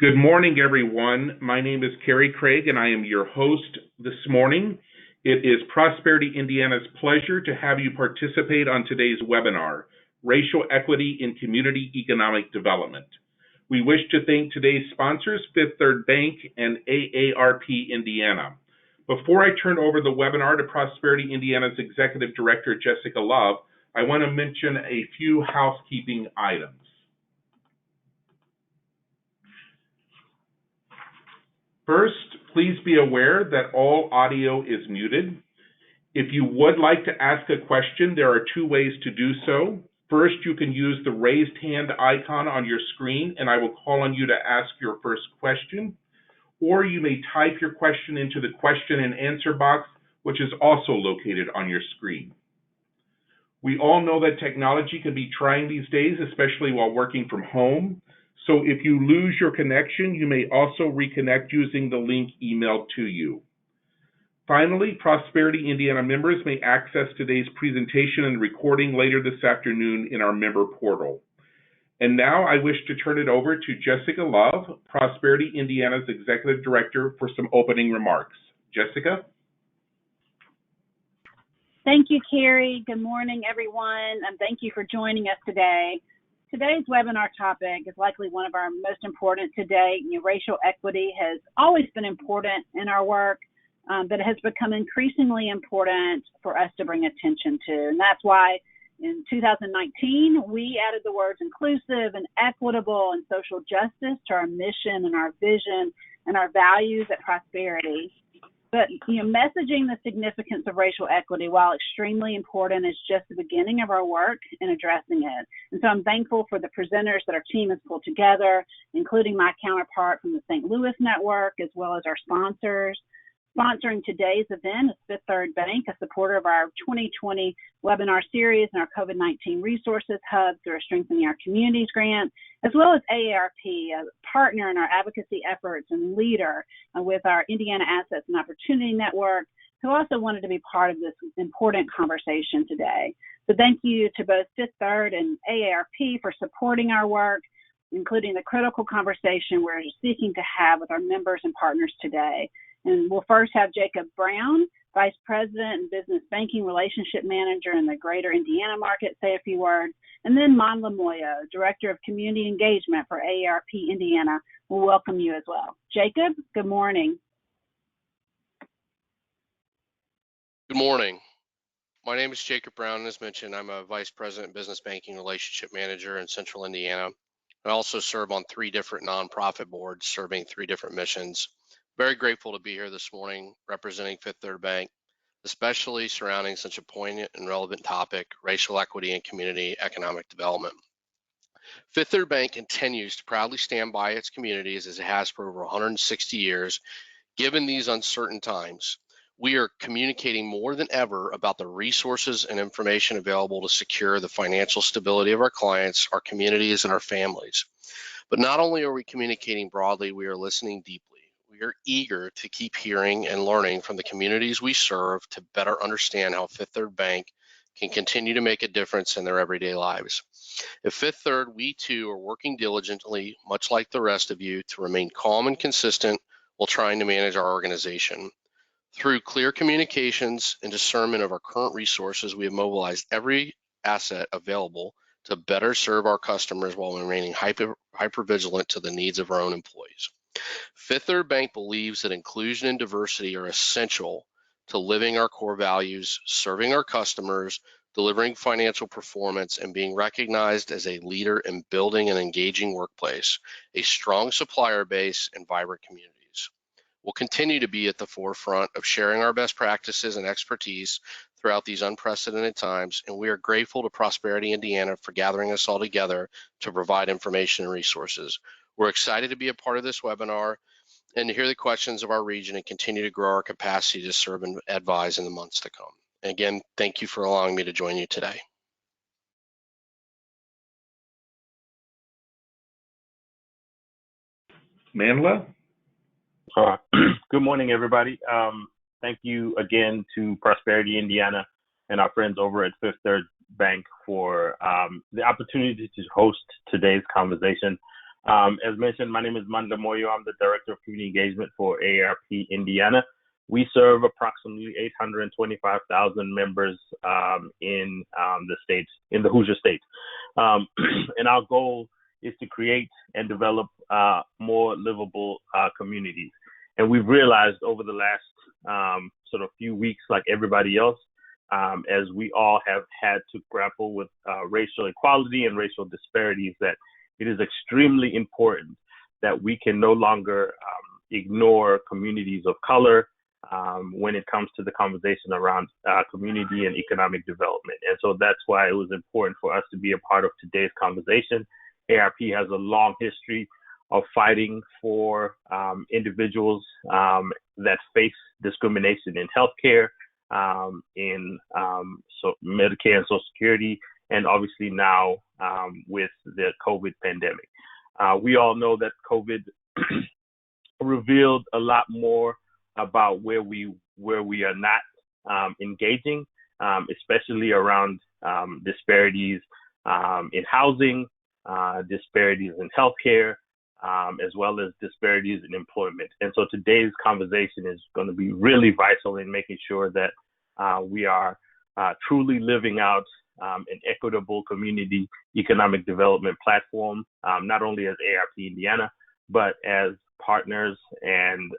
Good morning, everyone. My name is Kerry Craig, and I am your host this morning. It is Prosperity Indiana's pleasure to have you participate on today's webinar, Racial Equity in Community Economic Development. We wish to thank today's sponsors, Fifth Third Bank and AARP Indiana. Before I turn over the webinar to Prosperity Indiana's Executive Director, Jessica Love, I want to mention a few housekeeping items. First, please be aware that all audio is muted. If you would like to ask a question, there are two ways to do so. First, you can use the raised hand icon on your screen, and I will call on you to ask your first question. Or you may type your question into the question and answer box, which is also located on your screen. We all know that technology can be trying these days, especially while working from home. So if you lose your connection, you may also reconnect using the link emailed to you. Finally, Prosperity Indiana members may access today's presentation and recording later this afternoon in our member portal. And now I wish to turn it over to Jessica Love, Prosperity Indiana's Executive Director, for some opening remarks. Jessica? Thank you, Kerry. Good morning, everyone, and thank you for joining us today. Today's webinar topic is likely one of our most important today. Racial equity has always been important in our work, but it has become increasingly important for us to bring attention to. And that's why in 2019, we added the words inclusive and equitable and social justice to our mission and our vision and our values at Prosperity. But messaging the significance of racial equity, while extremely important, is just the beginning of our work in addressing it. And so I'm thankful for the presenters that our team has pulled together, including my counterpart from the St. Louis network, as well as our sponsors. Sponsoring today's event is Fifth Third Bank, a supporter of our 2020 webinar series and our COVID-19 resources hub through a Strengthening Our Communities grant, as well as AARP, a partner in our advocacy efforts and leader with our Indiana Assets and Opportunity Network, who also wanted to be part of this important conversation today. So thank you to both Fifth Third and AARP for supporting our work, including the critical conversation we're seeking to have with our members and partners today. And we'll first have Jacob Brown, Vice President and Business Banking Relationship Manager in the Greater Indiana market, say a few words. And then Mon Lamoyo, Director of Community Engagement for AARP Indiana, will welcome you as well. Jacob, good morning. Good morning. My name is Jacob Brown, and as mentioned, I'm a Vice President Business Banking Relationship Manager in Central Indiana. I also serve on 3 different nonprofit boards serving 3 different missions. Very grateful to be here this morning representing Fifth Third Bank, especially surrounding such a poignant and relevant topic, racial equity and community economic development. Fifth Third Bank continues to proudly stand by its communities as it has for over 160 years. Given these uncertain times, we are communicating more than ever about the resources and information available to secure the financial stability of our clients, our communities, and our families. But not only are we communicating broadly, we are listening deeply. We are eager to keep hearing and learning from the communities we serve to better understand how Fifth Third Bank can continue to make a difference in their everyday lives. At Fifth Third, we too are working diligently, much like the rest of you, to remain calm and consistent while trying to manage our organization. Through clear communications and discernment of our current resources, we have mobilized every asset available to better serve our customers while remaining hyper vigilant to the needs of our own employees. Fifth Third Bank believes that inclusion and diversity are essential to living our core values, serving our customers, delivering financial performance, and being recognized as a leader in building an engaging workplace, a strong supplier base, and vibrant communities. We'll continue to be at the forefront of sharing our best practices and expertise throughout these unprecedented times, and we are grateful to Prosperity Indiana for gathering us all together to provide information and resources. We're excited to be a part of this webinar and to hear the questions of our region and continue to grow our capacity to serve and advise in the months to come. And again, thank you for allowing me to join you today. Manla? Good morning, everybody. Thank you again to Prosperity Indiana and our friends over at Fifth Third Bank for the opportunity to host today's conversation. As mentioned, my name is Manda Moyo. I'm the Director of Community Engagement for AARP Indiana. We serve approximately 825,000 members in the state, in the Hoosier State. And our goal is to create and develop more livable communities. And we've realized over the last sort of few weeks, like everybody else, as we all have had to grapple with racial equality and racial disparities, that it is extremely important that we can no longer ignore communities of color when it comes to the conversation around community and economic development. And so that's why it was important for us to be a part of today's conversation. ARP has a long history of fighting for individuals that face discrimination in healthcare, in Medicare and Social Security, and obviously now with the COVID pandemic. We all know that COVID revealed a lot more about where we are not engaging, especially around disparities in housing, disparities in healthcare, as well as disparities in employment. And so today's conversation is going to be really vital in making sure that we are truly living out an equitable community economic development platform, not only as ARP Indiana, but as partners and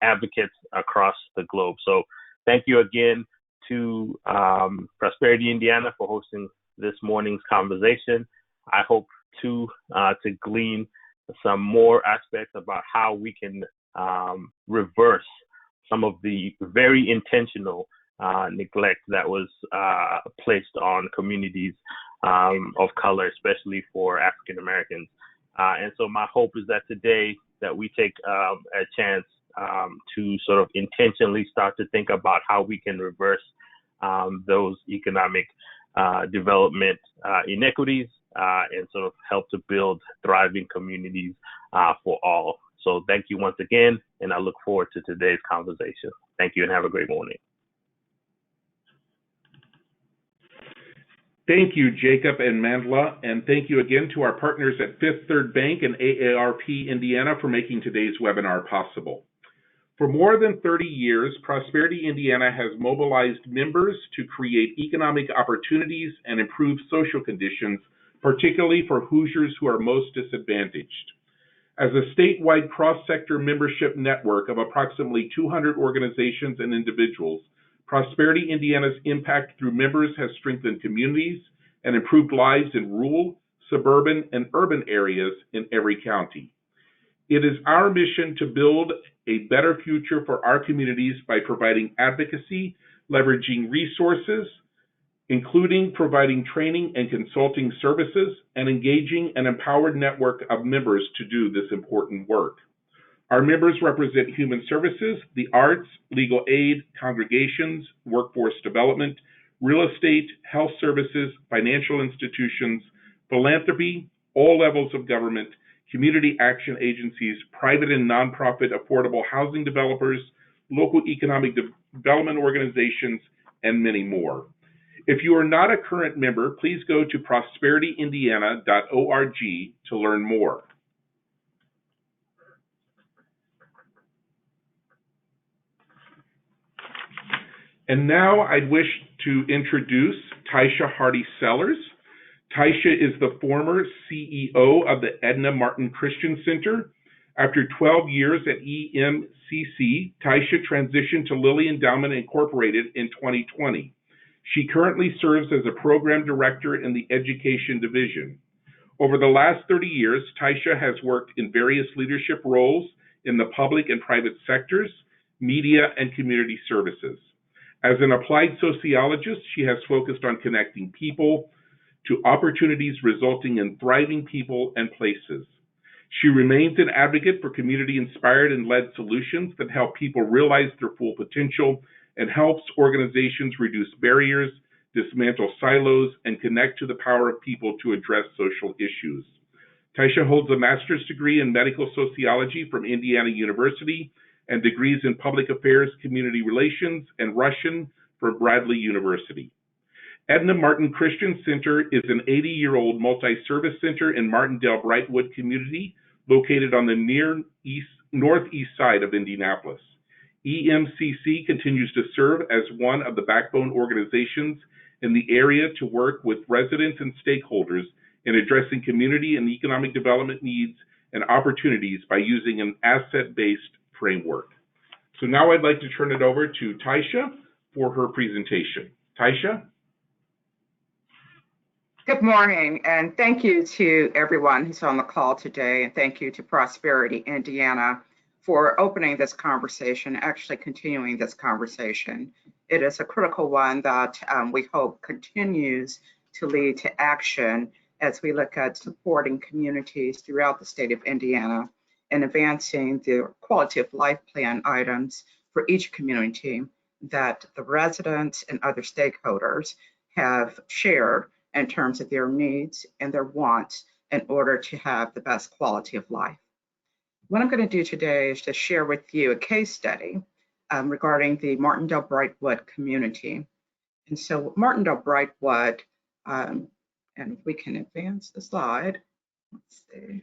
advocates across the globe. So thank you again to Prosperity Indiana for hosting this morning's conversation. I hope to glean some more aspects about how we can reverse some of the very intentional neglect that was placed on communities of color, especially for African Americans. And so my hope is that today that we take a chance to sort of intentionally start to think about how we can reverse those economic development inequities and sort of help to build thriving communities for all. So thank you once again, and I look forward to today's conversation. Thank you and have a great morning. Thank you, Jacob and Mandla, and thank you again to our partners at Fifth Third Bank and AARP Indiana for making today's webinar possible. For more than 30 years, Prosperity Indiana has mobilized members to create economic opportunities and improve social conditions, particularly for Hoosiers who are most disadvantaged. As a statewide cross-sector membership network of approximately 200 organizations and individuals, Prosperity Indiana's impact through members has strengthened communities and improved lives in rural, suburban, and urban areas in every county. It is our mission to build a better future for our communities by providing advocacy, leveraging resources, including providing training and consulting services, and engaging an empowered network of members to do this important work. Our members represent human services, the arts, legal aid, congregations, workforce development, real estate, health services, financial institutions, philanthropy, all levels of government, community action agencies, private and nonprofit affordable housing developers, local economic development organizations, and many more. If you are not a current member, please go to prosperityindiana.org to learn more. And now I'd wish to introduce Taisha Hardy Sellers. Taisha is the former CEO of the Edna Martin Christian Center. After 12 years at EMCC, Taisha transitioned to Lilly Endowment Incorporated in 2020. She currently serves as a program director in the education division. Over the last 30 years, Taisha has worked in various leadership roles in the public and private sectors, media, and community services. As an applied sociologist, she has focused on connecting people to opportunities resulting in thriving people and places. She remains an advocate for community-inspired and led solutions that help people realize their full potential and helps organizations reduce barriers, dismantle silos, and connect to the power of people to address social issues. Taisha holds a master's degree in medical sociology from Indiana University and degrees in public affairs, community relations, and Russian from Bradley University. Edna Martin Christian Center is an 80-year-old multi-service center in Martindale-Brightwood community located on the northeast side of Indianapolis. EMCC continues to serve as one of the backbone organizations in the area to work with residents and stakeholders in addressing community and economic development needs and opportunities by using an asset-based framework. So now I'd like to turn it over to Taisha for her presentation. Taisha? Good morning, and thank you to everyone who's on the call today, and thank you to Prosperity Indiana for opening this conversation, actually continuing this conversation. It is a critical one that we hope continues to lead to action as we look at supporting communities throughout the state of Indiana and advancing the quality of life plan items for each community that the residents and other stakeholders have shared in terms of their needs and their wants in order to have the best quality of life. What I'm going to do today is to share with you a case study regarding the Martindale-Brightwood community. And so Martindale-Brightwood, and if we can advance the slide, let's see.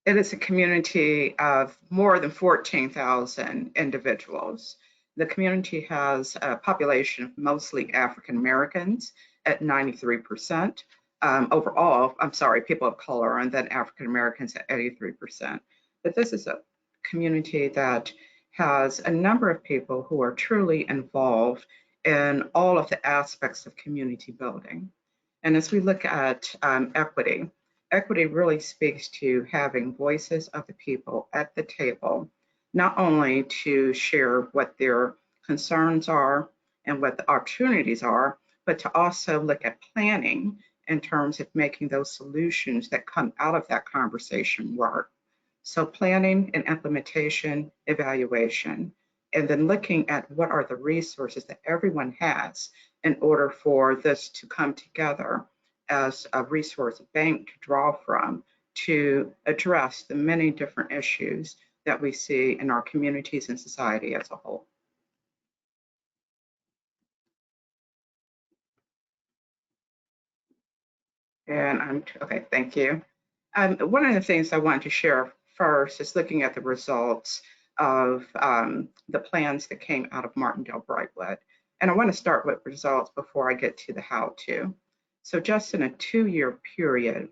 It is a community of more than 14,000 individuals. The community has a population of mostly African Americans at 93%. Overall, people of color, and then African Americans at 83%. But this is a community that has a number of people who are truly involved in all of the aspects of community building. And as we look at equity, equity really speaks to having voices of the people at the table, not only to share what their concerns are and what the opportunities are, but to also look at planning in terms of making those solutions that come out of that conversation work. So planning and implementation, evaluation, and then looking at what are the resources that everyone has in order for this to come together as a resource bank to draw from to address the many different issues that we see in our communities and society as a whole. And okay, thank you. One of the things I want to share first is looking at the results of the plans that came out of Martindale-Brightwood. And I want to start with results before I get to the how-to. So just in a 2-year period,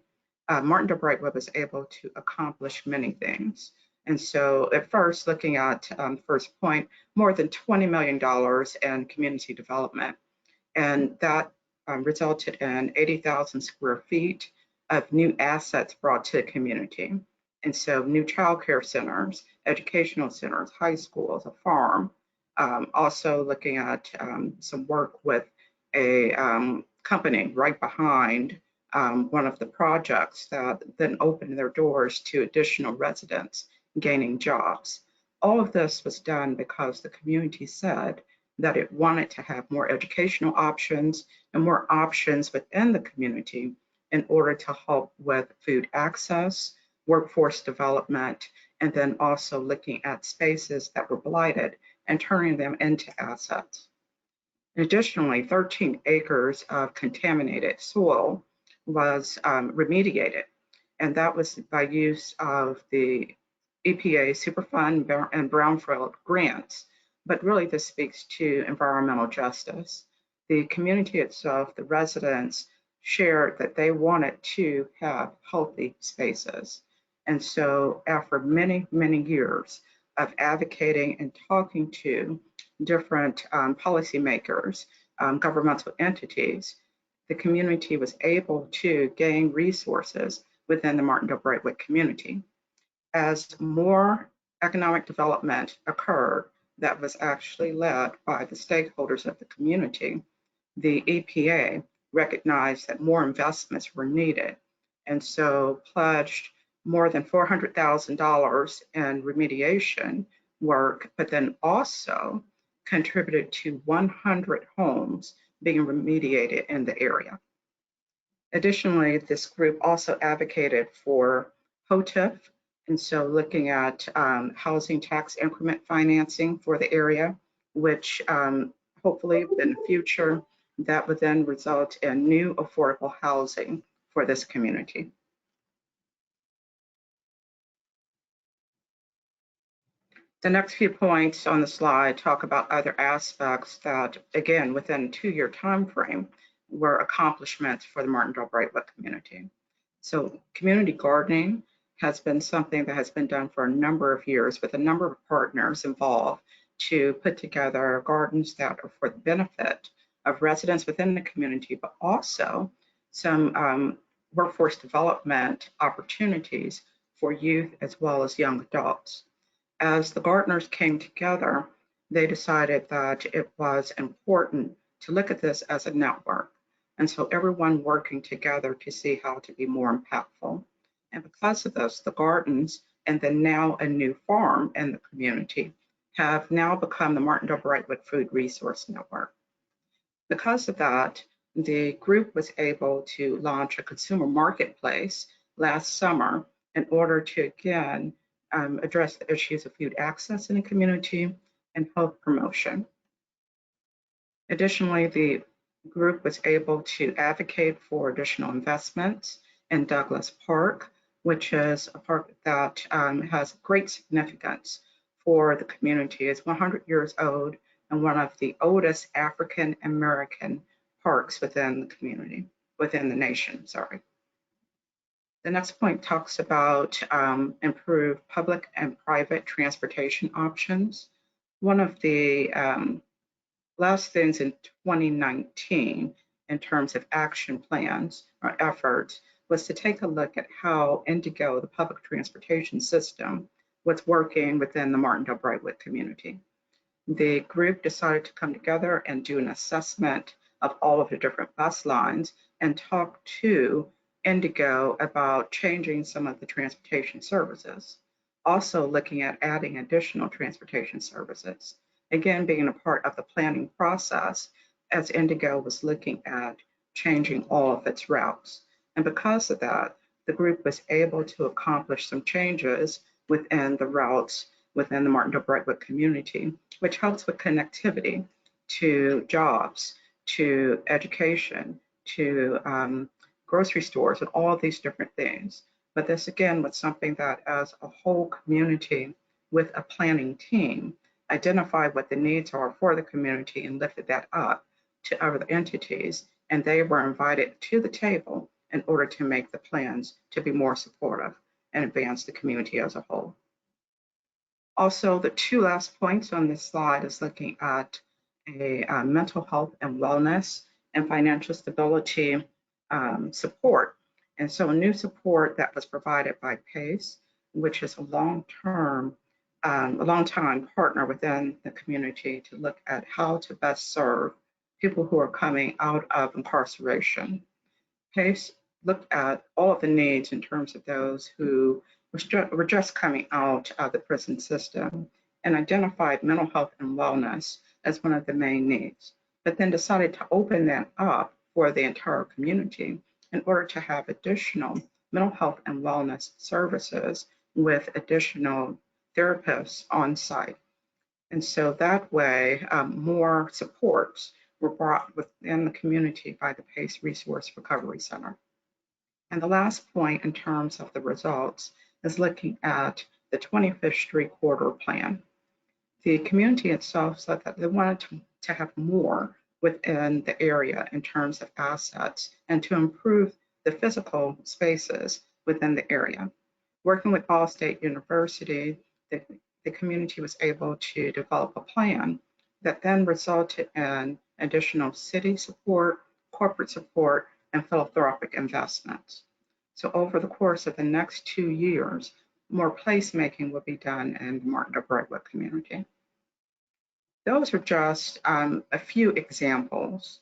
Martindale-Brightwood was able to accomplish many things. And so at first, looking at first point, more than $20 million in community development. And that resulted in 80,000 square feet of new assets brought to the community. And so new childcare centers, educational centers, high schools, a farm, also looking at some work with a company right behind one of the projects that then opened their doors to additional residents gaining jobs. All of this was done because the community said that it wanted to have more educational options and more options within the community in order to help with food access, workforce development, and then also looking at spaces that were blighted and turning them into assets. Additionally, 13 acres of contaminated soil was remediated, and that was by use of the EPA Superfund and Brownfield grants. But really, this speaks to environmental justice. The community itself, the residents, shared that they wanted to have healthy spaces. And so after many, many years of advocating and talking to different policymakers, governmental entities, the community was able to gain resources within the Martindale-Brightwood community. As more economic development occurred that was actually led by the stakeholders of the community, the EPA recognized that more investments were needed, and so pledged more than $400,000 in remediation work, but then also contributed to 100 homes being remediated in the area. Additionally, this group also advocated for HOTIF, and so looking at housing tax increment financing for the area, which hopefully in the future, that would then result in new affordable housing for this community. The next few points on the slide talk about other aspects that, again, within a 2-year time frame, were accomplishments for the Martindale-Brightwood community. So community gardening has been something that has been done for a number of years with a number of partners involved to put together gardens that are for the benefit of residents within the community, but also some workforce development opportunities for youth as well as young adults. As the gardeners came together, they decided that it was important to look at this as a network. And so everyone working together to see how to be more impactful. And because of this, the gardens and then now a new farm in the community have now become the Martindale-Brightwood Food Resource Network. Because of that, the group was able to launch a consumer marketplace last summer in order to, again, address the issues of food access in the community and health promotion. Additionally, the group was able to advocate for additional investments in Douglas Park, which is a park that has great significance for the community. It's 100 years old and one of the oldest African American parks within the community, within the nation, sorry. The next point talks about improved public and private transportation options. One of the last things in 2019 in terms of action plans or efforts was to take a look at how Indigo, the public transportation system, was working within the Martindale-Brightwood community. The group decided to come together and do an assessment of all of the different bus lines and talk to Indigo about changing some of the transportation services. Also looking at adding additional transportation services. Again, being a part of the planning process as Indigo was looking at changing all of its routes. And because of that, the group was able to accomplish some changes within the routes within the Martindale-Brightwood community, which helps with connectivity to jobs, to education, to grocery stores, and all of these different things. But this again was something that as a whole community with a planning team identified what the needs are for the community and lifted that up to other entities, and they were invited to the table in order to make the plans to be more supportive and advance the community as a whole. Also, the two last points on this slide is looking at a mental health and wellness and financial stability support. And so a new support that was provided by PACE, which is a long-time partner within the community to look at how to best serve people who are coming out of incarceration. PACE looked at all of the needs in terms of those who were just coming out of the prison system and identified mental health and wellness as one of the main needs, but then decided to open that up for the entire community in order to have additional mental health and wellness services with additional therapists on site. And so that way, more supports were brought within the community by the PACE Resource Recovery Center. And the last point in terms of the results is looking at the 25th Street Corridor Plan. The community itself said that they wanted to have more within the area in terms of assets and to improve the physical spaces within the area. Working with Ball State University, the community was able to develop a plan that then resulted in additional city support, corporate support, and philanthropic investments. So over the course of the next 2 years, more placemaking will be done in the Martindale-Brightwood community. Those are just a few examples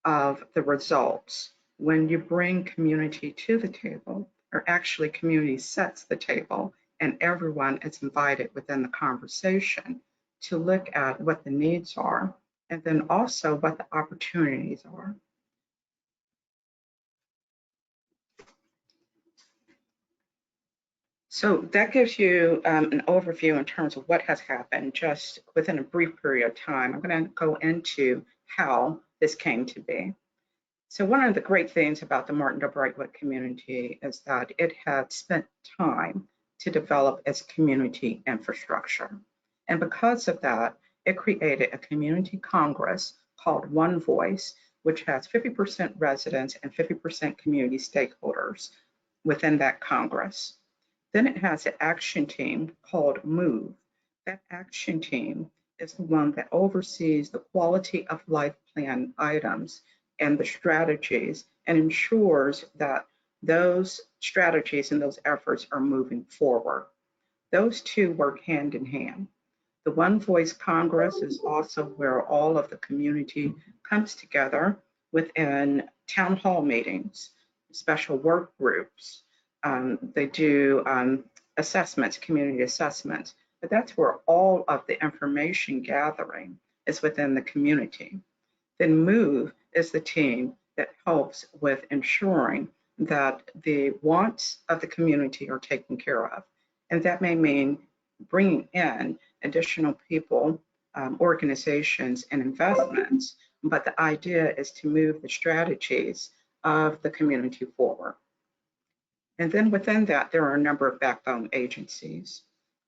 of the results when you bring community to the table, or actually community sets the table, and everyone is invited within the conversation to look at what the needs are, and then also what the opportunities are. So that gives you an overview in terms of what has happened just within a brief period of time. I'm going to go into how this came to be. So one of the great things about the Martindale-Brightwood community is that it had spent time to develop its community infrastructure. And because of that, it created a community congress called One Voice, which has 50% residents and 50% community stakeholders within that congress. Then it has an action team called MOVE. That action team is the one that oversees the quality of life plan items and the strategies and ensures that those strategies and those efforts are moving forward. Those two work hand in hand. The One Voice Congress is also where all of the community comes together within town hall meetings, special work groups. They do assessments, community assessments, but that's where all of the information gathering is within the community. Then MOVE is the team that helps with ensuring that the wants of the community are taken care of. And that may mean bringing in additional people, organizations, and investments, but the idea is to move the strategies of the community forward. And then within that, there are a number of backbone agencies.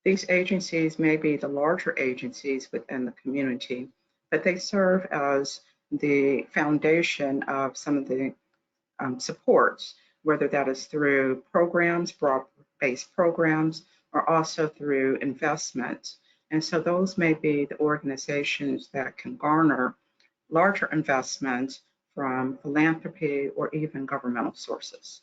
These agencies may be the larger agencies within the community, but they serve as the foundation of some of the supports, whether that is through programs, broad-based programs, or also through investments. And so those may be the organizations that can garner larger investments from philanthropy or even governmental sources.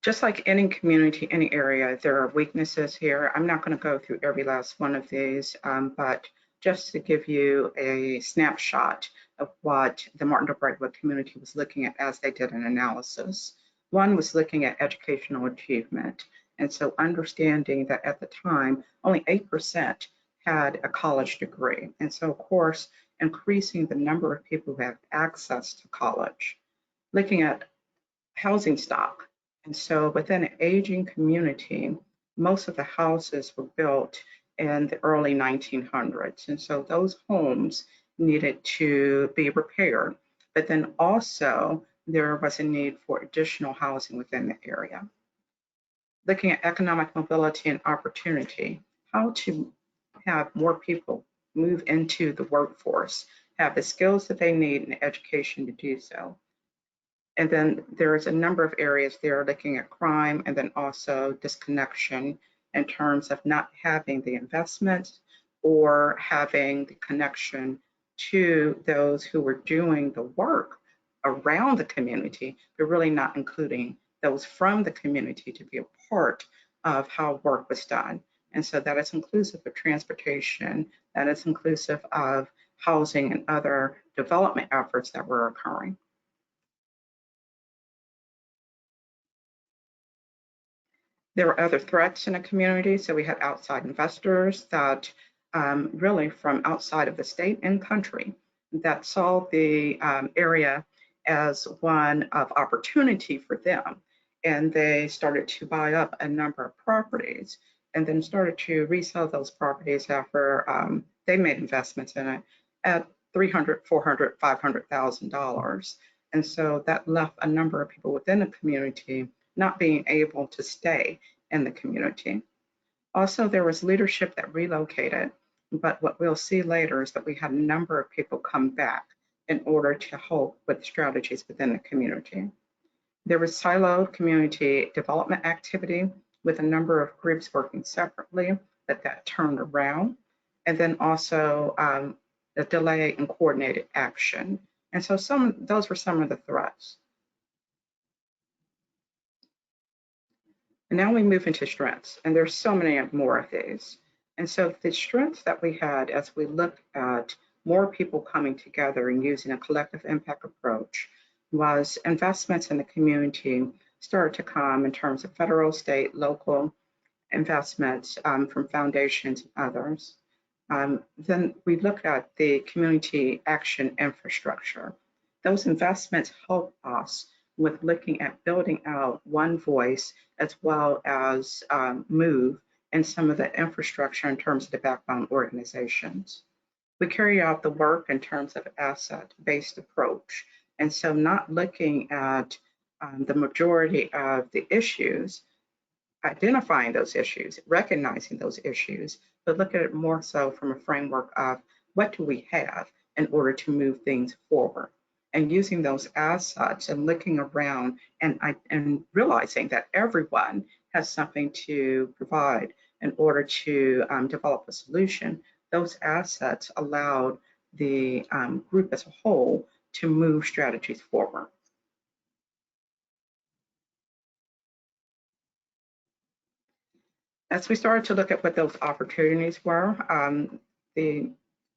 Just like any community, any area, there are weaknesses here. I'm not going to go through every last one of these, but just to give you a snapshot of what the Martindale-Brightwood community was looking at as they did an analysis. One was looking at educational achievement. And so understanding that at the time, only 8% had a college degree. And so, of course, increasing the number of people who have access to college. Looking at housing stock. And so within an aging community, most of the houses were built in the early 1900s. And so those homes needed to be repaired. But then also there was a need for additional housing within the area. Looking at economic mobility and opportunity, how to have more people move into the workforce, have the skills that they need and the education to do so. And then there's a number of areas there looking at crime and then also disconnection in terms of not having the investments or having the connection to those who were doing the work around the community, but really not including those from the community to be a part of how work was done. And so that is inclusive of transportation, that is inclusive of housing and other development efforts that were occurring. There were other threats in the community. So we had outside investors that really from outside of the state and country that saw the area as one of opportunity for them. And they started to buy up a number of properties and then started to resell those properties after they made investments in it at $300,000, $400,000, $500,000. And so that left a number of people within the community not being able to stay in the community. Also, there was leadership that relocated, but what we'll see later is that we had a number of people come back in order to help with strategies within the community. There was siloed community development activity with a number of groups working separately, but that turned around. And then also the delay in coordinated action. And so those were some of the threats. And now we move into strengths, and there's so many more of these. And so the strengths that we had as we look at more people coming together and using a collective impact approach was investments in the community started to come in terms of federal, state, local investments from foundations and others. Then we look at the community action infrastructure. Those investments help us with looking at building out One Voice as well as MOVE and some of the infrastructure in terms of the backbone organizations. We carry out the work in terms of asset-based approach. And so not looking at the majority of the issues, identifying those issues, recognizing those issues, but look at it more so from a framework of what do we have in order to move things forward, and using those assets and looking around and realizing that everyone has something to provide in order to develop a solution. Those assets allowed the group as a whole to move strategies forward. As we started to look at what those opportunities were, the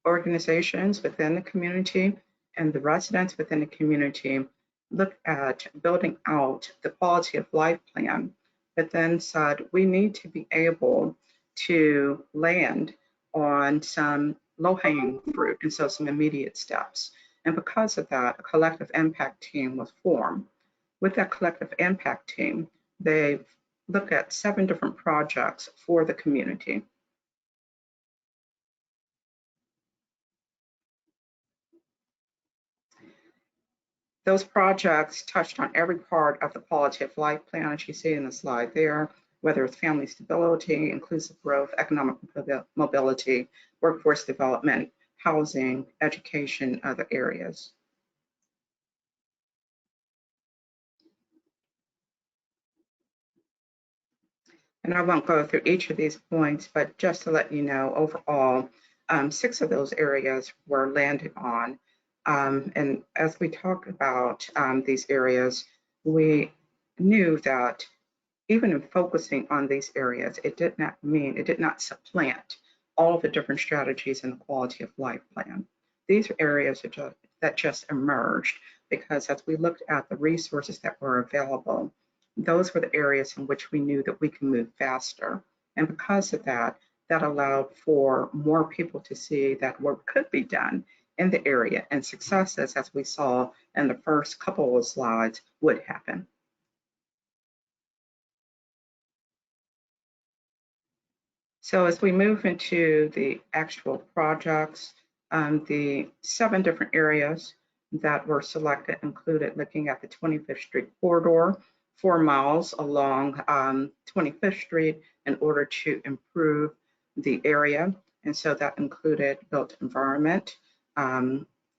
organizations within the community and the residents within the community looked at building out the quality of life plan, but then said we need to be able to land on some low-hanging fruit, and so some immediate steps. And because of that, a collective impact team was formed. With that collective impact team, they look at 7 different projects for the community. Those projects touched on every part of the quality of life plan, as you see in the slide there, whether it's family stability, inclusive growth, economic mobility, workforce development, housing, education, other areas. And I won't go through each of these points, but just to let you know, overall, 6 of those areas were landed on. And as we talk about these areas, we knew that even in focusing on these areas, it did not supplant all of the different strategies in the quality of life plan. These are areas that just emerged because as we looked at the resources that were available, those were the areas in which we knew that we can move faster. And because of that, that allowed for more people to see that work could be done in the area, and successes, as we saw in the first couple of slides, would happen. So as we move into the actual projects, the 7 different areas that were selected included looking at the 25th Street corridor, 4 miles along 25th Street in order to improve the area. And so that included built environment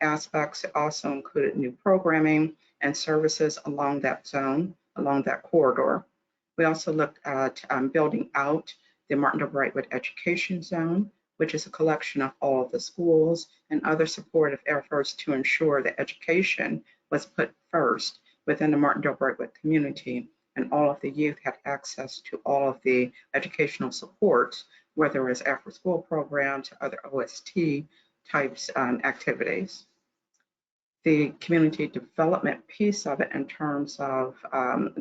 aspects. It also included new programming and services along that zone, along that corridor. We also looked at building out the Martindale-Brightwood Education Zone, which is a collection of all of the schools and other supportive efforts to ensure that education was put first within the Martindale-Brightwood community, and all of the youth had access to all of the educational supports, whether it's after-school programs or other OST types activities. The community development piece of it in terms of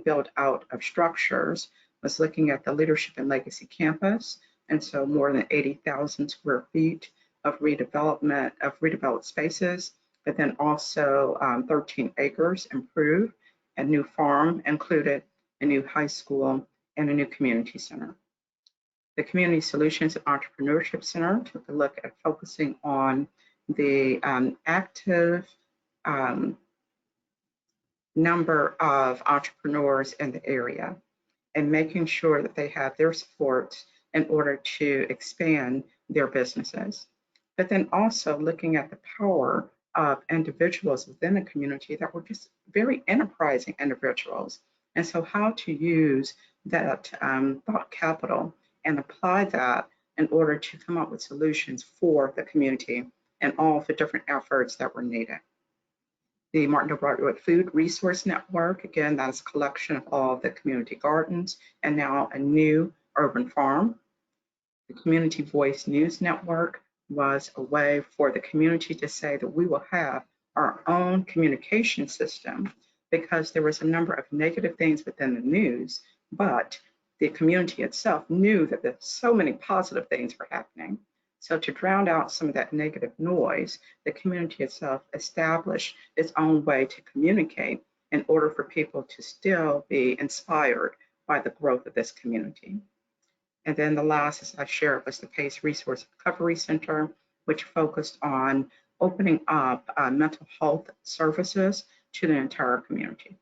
build out of structures was looking at the Leadership and Legacy Campus, and so more than 80,000 square feet of redeveloped spaces, but then also 13 acres improved, a new farm included, a new high school, and a new community center. The Community Solutions and Entrepreneurship Center took a look at focusing on the active number of entrepreneurs in the area and making sure that they have their supports in order to expand their businesses. But then also looking at the power of individuals within the community that were just very enterprising individuals. And so how to use that thought capital and apply that in order to come up with solutions for the community and all the different efforts that were needed. The Martindale-Brightwood Food Resource Network, again, that is a collection of all the community gardens and now a new urban farm. The Community Voice News Network was a way for the community to say that we will have our own communication system because there was a number of negative things within the news, but the community itself knew that there's so many positive things were happening. So to drown out some of that negative noise, the community itself established its own way to communicate in order for people to still be inspired by the growth of this community. And then the last, as I shared, was the PACE Resource Recovery Center, which focused on opening up mental health services to the entire community.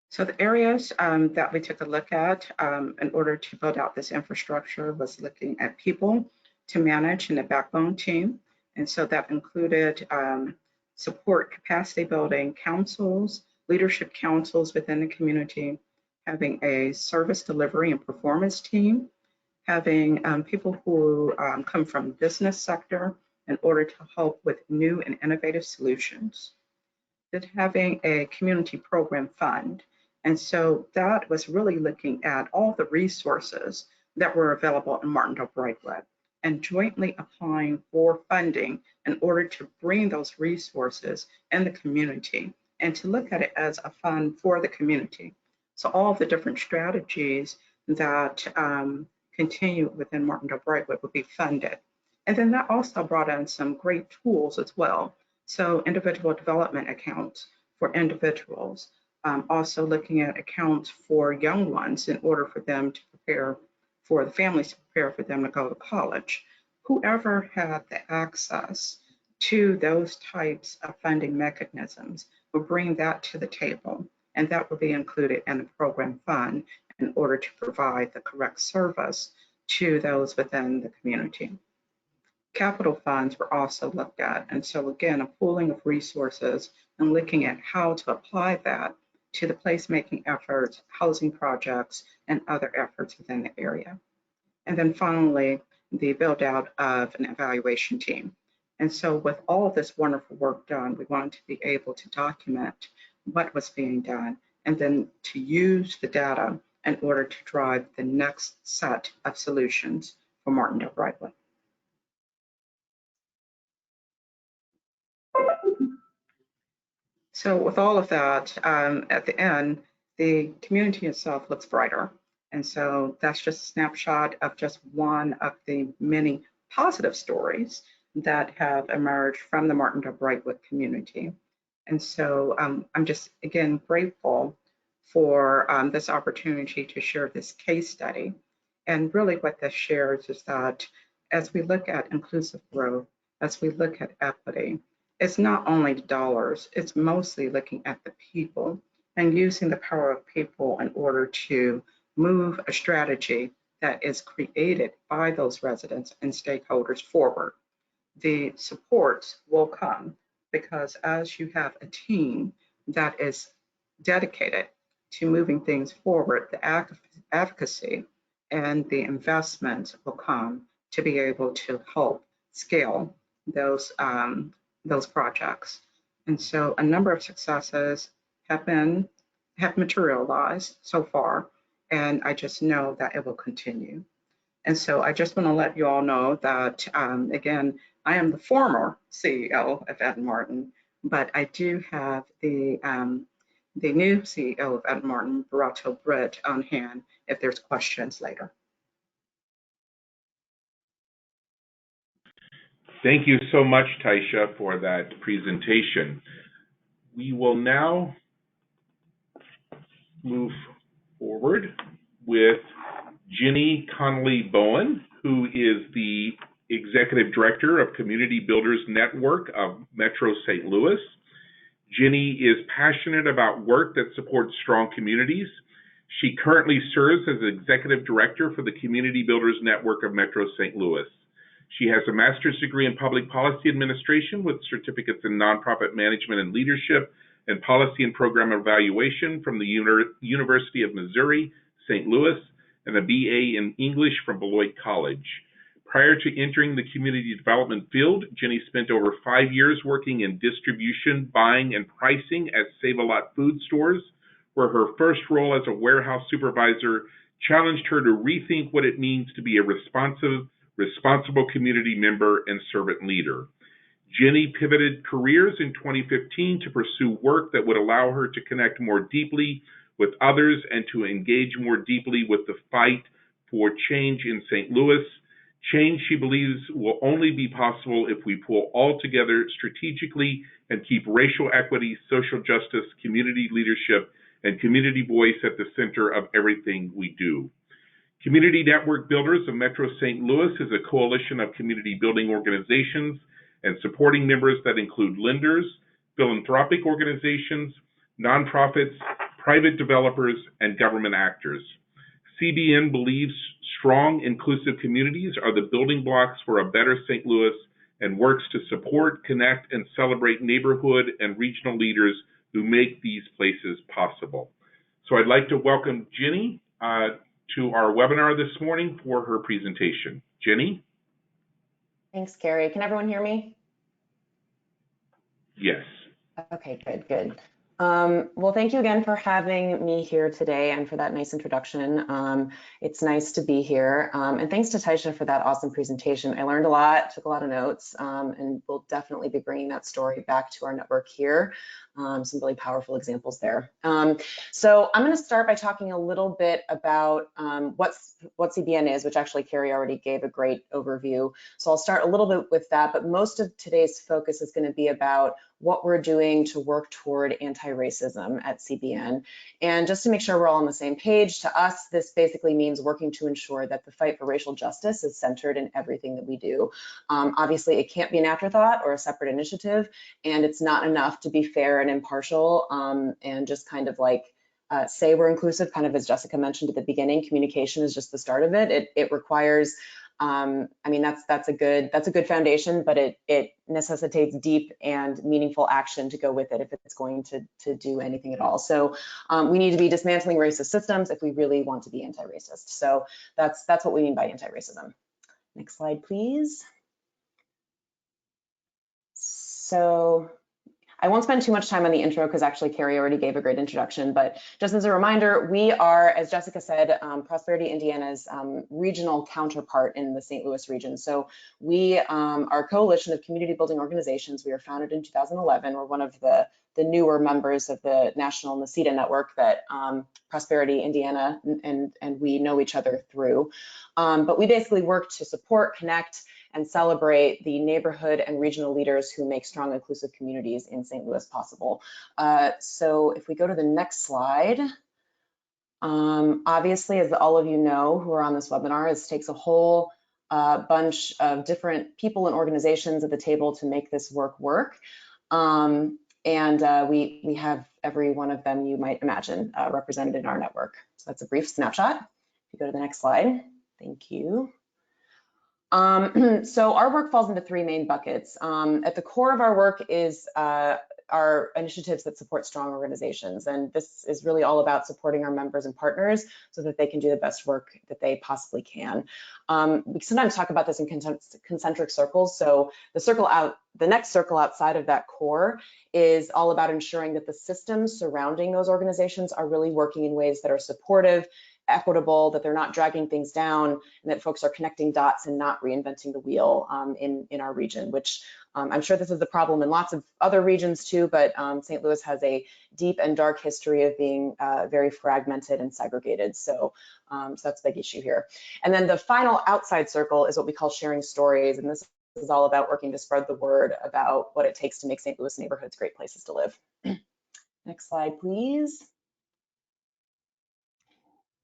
So the areas that we took a look at in order to build out this infrastructure was looking at people to manage in the backbone team. And so that included support capacity building councils, leadership councils within the community, having a service delivery and performance team, having people who come from the business sector in order to help with new and innovative solutions, then having a community program fund. And so that was really looking at all the resources that were available in Martindale-Brightwood and jointly applying for funding in order to bring those resources in the community and to look at it as a fund for the community. So all of the different strategies that continue within Martindale-Brightwood would be funded. And then that also brought in some great tools as well. So individual development accounts for individuals, also looking at accounts for young ones in order for them to prepare, for the families to prepare for them to go to college. Whoever had the access to those types of funding mechanisms will bring that to the table, and that will be included in the program fund in order to provide the correct service to those within the community. Capital funds were also looked at, and so again, a pooling of resources and looking at how to apply that to the placemaking efforts, housing projects, and other efforts within the area. And then finally, the build out of an evaluation team. And so with all of this wonderful work done, we wanted to be able to document what was being done and then to use the data in order to drive the next set of solutions for Martindale-Brightwood. So with all of that, at the end, the community itself looks brighter. And so that's just a snapshot of just one of the many positive stories that have emerged from the Martindale-Brightwood community. And so I'm just, again, grateful for this opportunity to share this case study. And really what this shares is that as we look at inclusive growth, as we look at equity, it's not only the dollars, it's mostly looking at the people and using the power of people in order to move a strategy that is created by those residents and stakeholders forward. The supports will come because as you have a team that is dedicated to moving things forward, the advocacy and the investment will come to be able to help scale those projects. And so a number of successes have materialized so far, and I just know that it will continue. And so I just want to let you all know that, again, I am the former CEO of Ed Martin, but I do have the new CEO of Ed Martin, Barato Britt, on hand if there's questions later. Thank you so much, Taisha, for that presentation. We will now move forward with Ginny Connolly Bowen, who is the Executive Director of Community Builders Network of Metro St. Louis. Ginny is passionate about work that supports strong communities. She currently serves as Executive Director for the Community Builders Network of Metro St. Louis. She has a master's degree in public policy administration with certificates in nonprofit management and leadership and policy and program evaluation from the University of Missouri, St. Louis, and a BA in English from Beloit College. Prior to entering the community development field, Ginny spent over 5 years working in distribution, buying, and pricing at Save-A-Lot food stores, where her first role as a warehouse supervisor challenged her to rethink what it means to be a responsible community member and servant leader. Ginny pivoted careers in 2015 to pursue work that would allow her to connect more deeply with others and to engage more deeply with the fight for change in St. Louis. Change, she believes, will only be possible if we pull all together strategically and keep racial equity, social justice, community leadership, and community voice at the center of everything we do. Community Network Builders of Metro St. Louis is a coalition of community building organizations and supporting members that include lenders, philanthropic organizations, nonprofits, private developers, and government actors. CBN believes strong, inclusive communities are the building blocks for a better St. Louis and works to support, connect, and celebrate neighborhood and regional leaders who make these places possible. So I'd like to welcome Jenny to our webinar this morning for her presentation. Jenny? Thanks, Carrie. Can everyone hear me? Yes. Okay, good. Well, thank you again for having me here today and for that nice introduction. It's nice to be here. And thanks to Taisha for that awesome presentation. I learned a lot, took a lot of notes, and we'll definitely be bringing that story back to our network here. Some really powerful examples there. So I'm going to start by talking a little bit about what CBN is, which actually Carrie already gave a great overview. So I'll start a little bit with that, but most of today's focus is going to be about what we're doing to work toward anti-racism at CBN. And just to make sure we're all on the same page, to us, this basically means working to ensure that the fight for racial justice is centered in everything that we do. Obviously, it can't be an afterthought or a separate initiative, and it's not enough to be fair and impartial and just kind of like say we're inclusive, kind of as Jessica mentioned at the beginning. Communication is just the start of it. It requires, I mean, that's a good foundation, but it necessitates deep and meaningful action to go with it if it's going to do anything at all. So we need to be dismantling racist systems if we really want to be anti-racist. So that's what we mean by anti-racism. Next slide, please. So I won't spend too much time on the intro because actually Carrie already gave a great introduction, but just as a reminder, we are, as Jessica said, Prosperity Indiana's regional counterpart in the St. Louis region. So we are a coalition of community building organizations. We were founded in 2011. We're one of the newer members of the national NACIDA network that Prosperity Indiana and we know each other through. But we basically work to support, connect, and celebrate the neighborhood and regional leaders who make strong, inclusive communities in St. Louis possible. So if we go to the next slide, obviously, as all of you know who are on this webinar, this takes a whole bunch of different people and organizations at the table to make this work. And we have every one of them you might imagine represented in our network. So that's a brief snapshot. If you go to the next slide, thank you. So our work falls into three main buckets. At the core of our work is our initiatives that support strong organizations. And this is really all about supporting our members and partners so that they can do the best work that they possibly can. We sometimes talk about this in concentric circles. So the next circle outside of that core is all about ensuring that the systems surrounding those organizations are really working in ways that are supportive, equitable, that they're not dragging things down, and that folks are connecting dots and not reinventing the wheel in our region, which I'm sure this is the problem in lots of other regions too, but St. Louis has a deep and dark history of being very fragmented and segregated. So that's a big issue here. And then the final outside circle is what we call sharing stories. And this is all about working to spread the word about what it takes to make St. Louis neighborhoods great places to live. Next slide, please.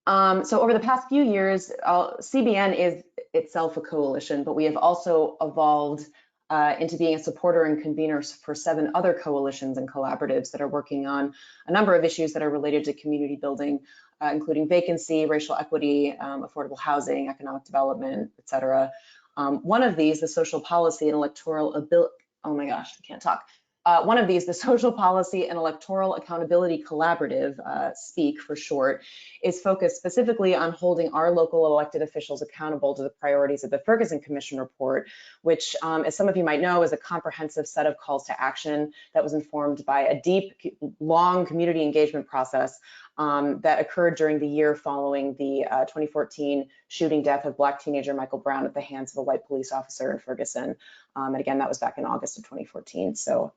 So over the past few years, CBN is itself a coalition, but we have also evolved into being a supporter and convener for 7 other coalitions and collaboratives that are working on a number of issues that are related to community building, including vacancy, racial equity, affordable housing, economic development, et cetera. One of these, the Social Policy and Electoral Ability, oh my gosh, I can't talk. One of these, the Social Policy and Electoral Accountability Collaborative, SPEAK for short, is focused specifically on holding our local elected officials accountable to the priorities of the Ferguson Commission report, which, as some of you might know, is a comprehensive set of calls to action that was informed by a deep, long community engagement process that occurred during the year following the 2014 shooting death of Black teenager Michael Brown at the hands of a white police officer in Ferguson. And again, that was back in August of 2014. So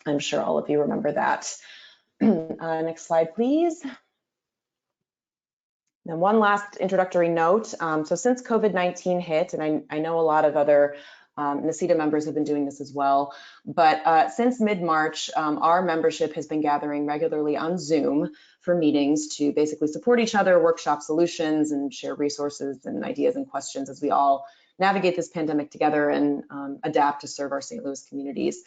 I'm sure all of you remember that. Next slide, please. Then one last introductory note. So since COVID-19 hit, and I know a lot of other NACEDA members have been doing this as well, but since mid-March, our membership has been gathering regularly on Zoom for meetings to basically support each other, workshop solutions, and share resources and ideas and questions as we all navigate this pandemic together and adapt to serve our St. Louis communities.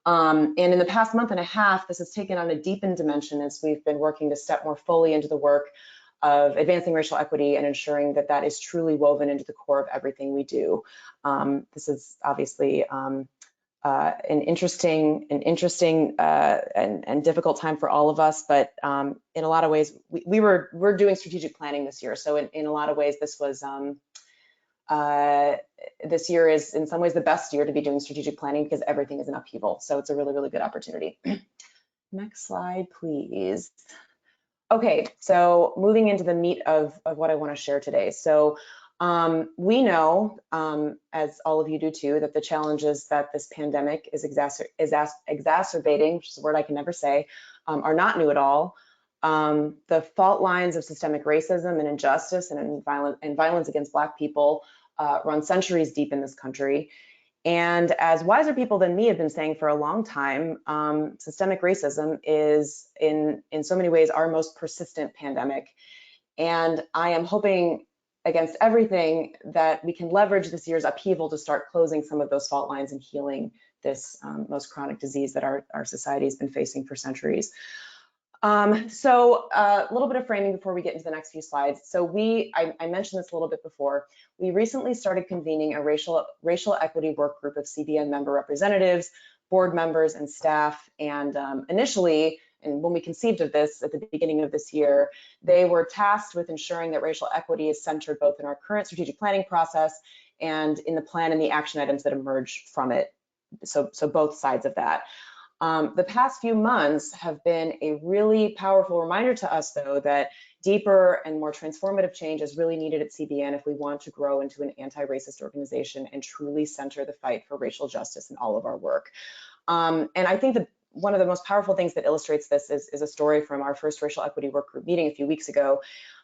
And in the past month and a half, this has taken on a deepened dimension as we've been working to step more fully into the work of advancing racial equity and ensuring that that is truly woven into the core of everything we do. This is obviously an interesting and difficult time for all of us, but in a lot of ways, we're doing strategic planning this year. So in a lot of ways, this year is in some ways the best year to be doing strategic planning because everything is in upheaval. So it's a really, really good opportunity. Next slide, please. Okay, so moving into the meat of what I want to share today. So we know, as all of you do too, that the challenges that this pandemic is exacerbating, which is a word I can never say, are not new at all. The fault lines of systemic racism and injustice and violence against Black people run centuries deep in this country. And as wiser people than me have been saying for a long time, systemic racism is in so many ways our most persistent pandemic. And I am hoping against everything that we can leverage this year's upheaval to start closing some of those fault lines and healing this most chronic disease that our society has been facing for centuries. So a little bit of framing before we get into the next few slides. So I mentioned this a little bit before. We recently started convening a racial equity work group of CBN member representatives, board members, and staff. And initially, and when we conceived of this at the beginning of this year, they were tasked with ensuring that racial equity is centered both in our current strategic planning process and in the plan and the action items that emerge from it. So both sides of that. The past few months have been a really powerful reminder to us, though, that deeper and more transformative change is really needed at CBN if we want to grow into an anti-racist organization and truly center the fight for racial justice in all of our work. And I think that one of the most powerful things that illustrates this is a story from our first racial equity work group meeting a few weeks ago.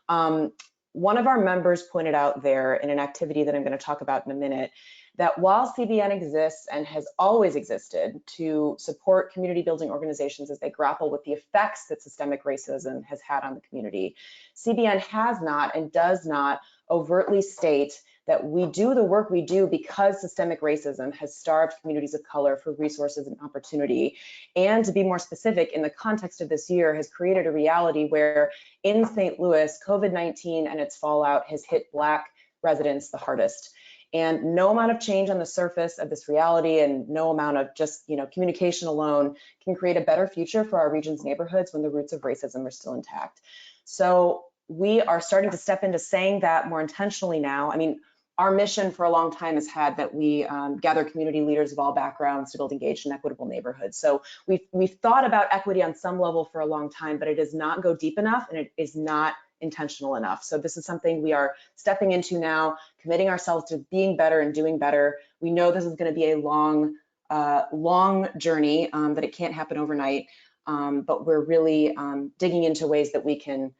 One of our members pointed out there in an activity that I'm going to talk about in a minute, that while CBN exists and has always existed to support community building organizations as they grapple with the effects that systemic racism has had on the community, CBN has not and does not overtly state that we do the work we do because systemic racism has starved communities of color for resources and opportunity. And to be more specific, in the context of this year, has created a reality where in St. Louis, COVID-19 and its fallout has hit Black residents the hardest. And no amount of change on the surface of this reality and no amount of just communication alone can create a better future for our region's neighborhoods when the roots of racism are still intact. So we are starting to step into saying that more intentionally now. I mean, our mission for a long time has had that we gather community leaders of all backgrounds to build engaged and equitable neighborhoods. So we've thought about equity on some level for a long time, but it does not go deep enough and it is not intentional enough. So this is something we are stepping into now, committing ourselves to being better and doing better. We know this is going to be a long journey, that it can't happen overnight, but we're really digging into ways that we can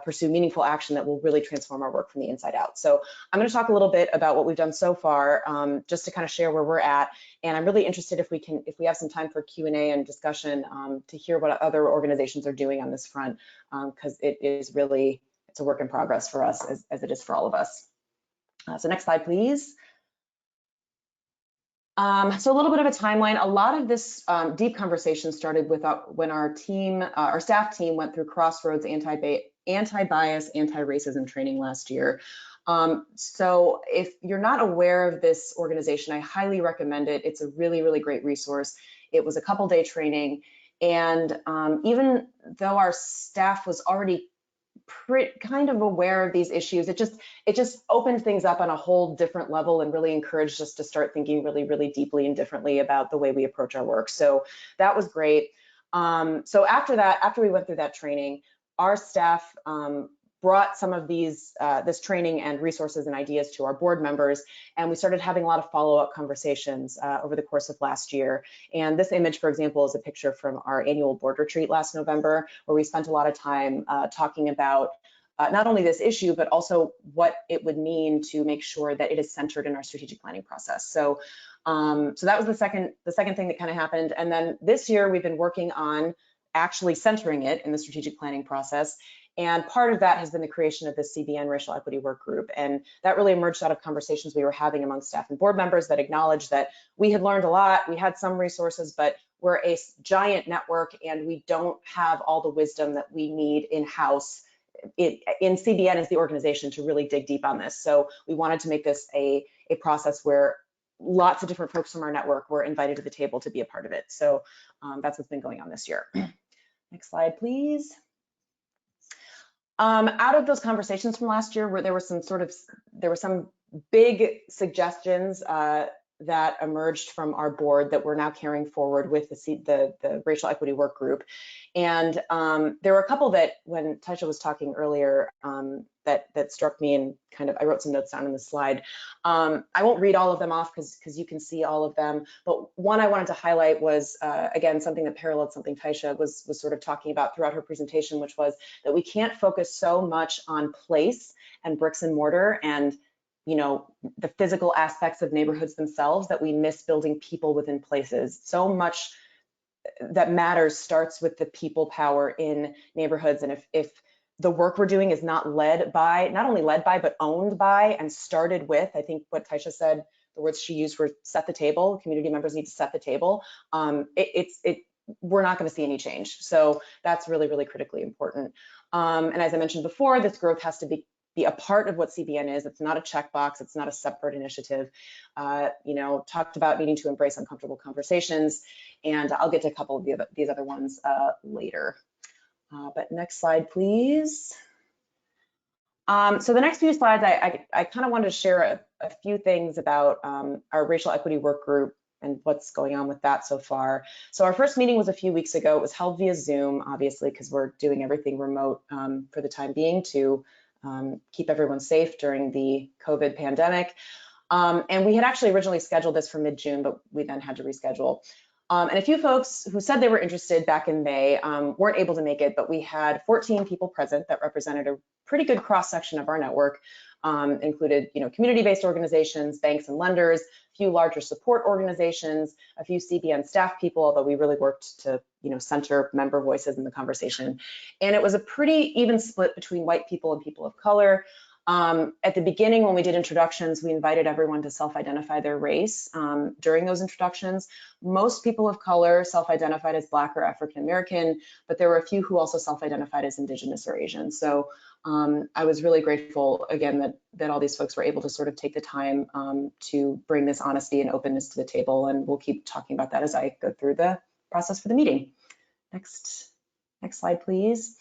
pursue meaningful action that will really transform our work from the inside out. So I'm going to talk a little bit about what we've done so far, just to kind of share where we're at. And I'm really interested if we have some time for Q&A and discussion to hear what other organizations are doing on this front, because it's a work in progress for us as it is for all of us. So next slide, please. So a little bit of a timeline. A lot of this deep conversation started with when our staff team went through Crossroads anti-bias, anti-racism training last year. So if you're not aware of this organization, I highly recommend it. It's a really, really great resource. It was a couple-day training. And even though our staff was already kind of aware of these issues, it just opened things up on a whole different level and really encouraged us to start thinking really, really deeply and differently about the way we approach our work. So that was great. So after we went through that training, our staff brought some of this training and resources and ideas to our board members, and we started having a lot of follow-up conversations over the course of last year. And this image, for example, is a picture from our annual board retreat last November, where we spent a lot of time talking about not only this issue, but also what it would mean to make sure that it is centered in our strategic planning process. So, so that was the second thing that kind of happened. And then this year we've been working on actually centering it in the strategic planning process. And part of that has been the creation of the CBN Racial Equity Work Group. And that really emerged out of conversations we were having among staff and board members that acknowledged that we had learned a lot, we had some resources, but we're a giant network and we don't have all the wisdom that we need in-house in CBN as the organization to really dig deep on this. So we wanted to make this a process where lots of different folks from our network were invited to the table to be a part of it. So that's what's been going on this year. Next slide, please. Out of those conversations from last year, where there were some big suggestions that emerged from our board that we're now carrying forward with the Racial Equity Work Group. And there were a couple that, when Taisha was talking earlier, that struck me, and kind of, I wrote some notes down in the slide. I won't read all of them off because you can see all of them, but one I wanted to highlight was, again, something that paralleled something Taisha was sort of talking about throughout her presentation, which was that we can't focus so much on place and bricks and mortar and the physical aspects of neighborhoods themselves, that we miss building people within places. So much that matters starts with the people power in neighborhoods. And if the work we're doing is not only led by, but owned by and started with, I think what Taisha said, the words she used were set the table, community members need to set the table. We're not going to see any change. So that's really, really critically important. And as I mentioned before, this growth has to be a part of what CBN is. It's not a checkbox. It's not a separate initiative. Talked about needing to embrace uncomfortable conversations, and I'll get to a couple of these other ones later. But next slide, please. So the next few slides, I kind of wanted to share a few things about our Racial Equity Work Group and what's going on with that so far. So our first meeting was a few weeks ago. It was held via Zoom, obviously, because we're doing everything remote for the time being to keep everyone safe during the COVID pandemic. And we had actually originally scheduled this for mid-June, but we then had to reschedule. And a few folks who said they were interested back in May weren't able to make it, but we had 14 people present that represented a pretty good cross-section of our network. Included, community-based organizations, banks and lenders, a few larger support organizations, a few CBN staff people, although we really worked to, center member voices in the conversation. And it was a pretty even split between white people and people of color. At the beginning, when we did introductions, we invited everyone to self-identify their race during those introductions. Most people of color self-identified as Black or African American, but there were a few who also self-identified as Indigenous or Asian. So I was really grateful, again, that all these folks were able to sort of take the time to bring this honesty and openness to the table, and we'll keep talking about that as I go through the process for the meeting. Next slide, please.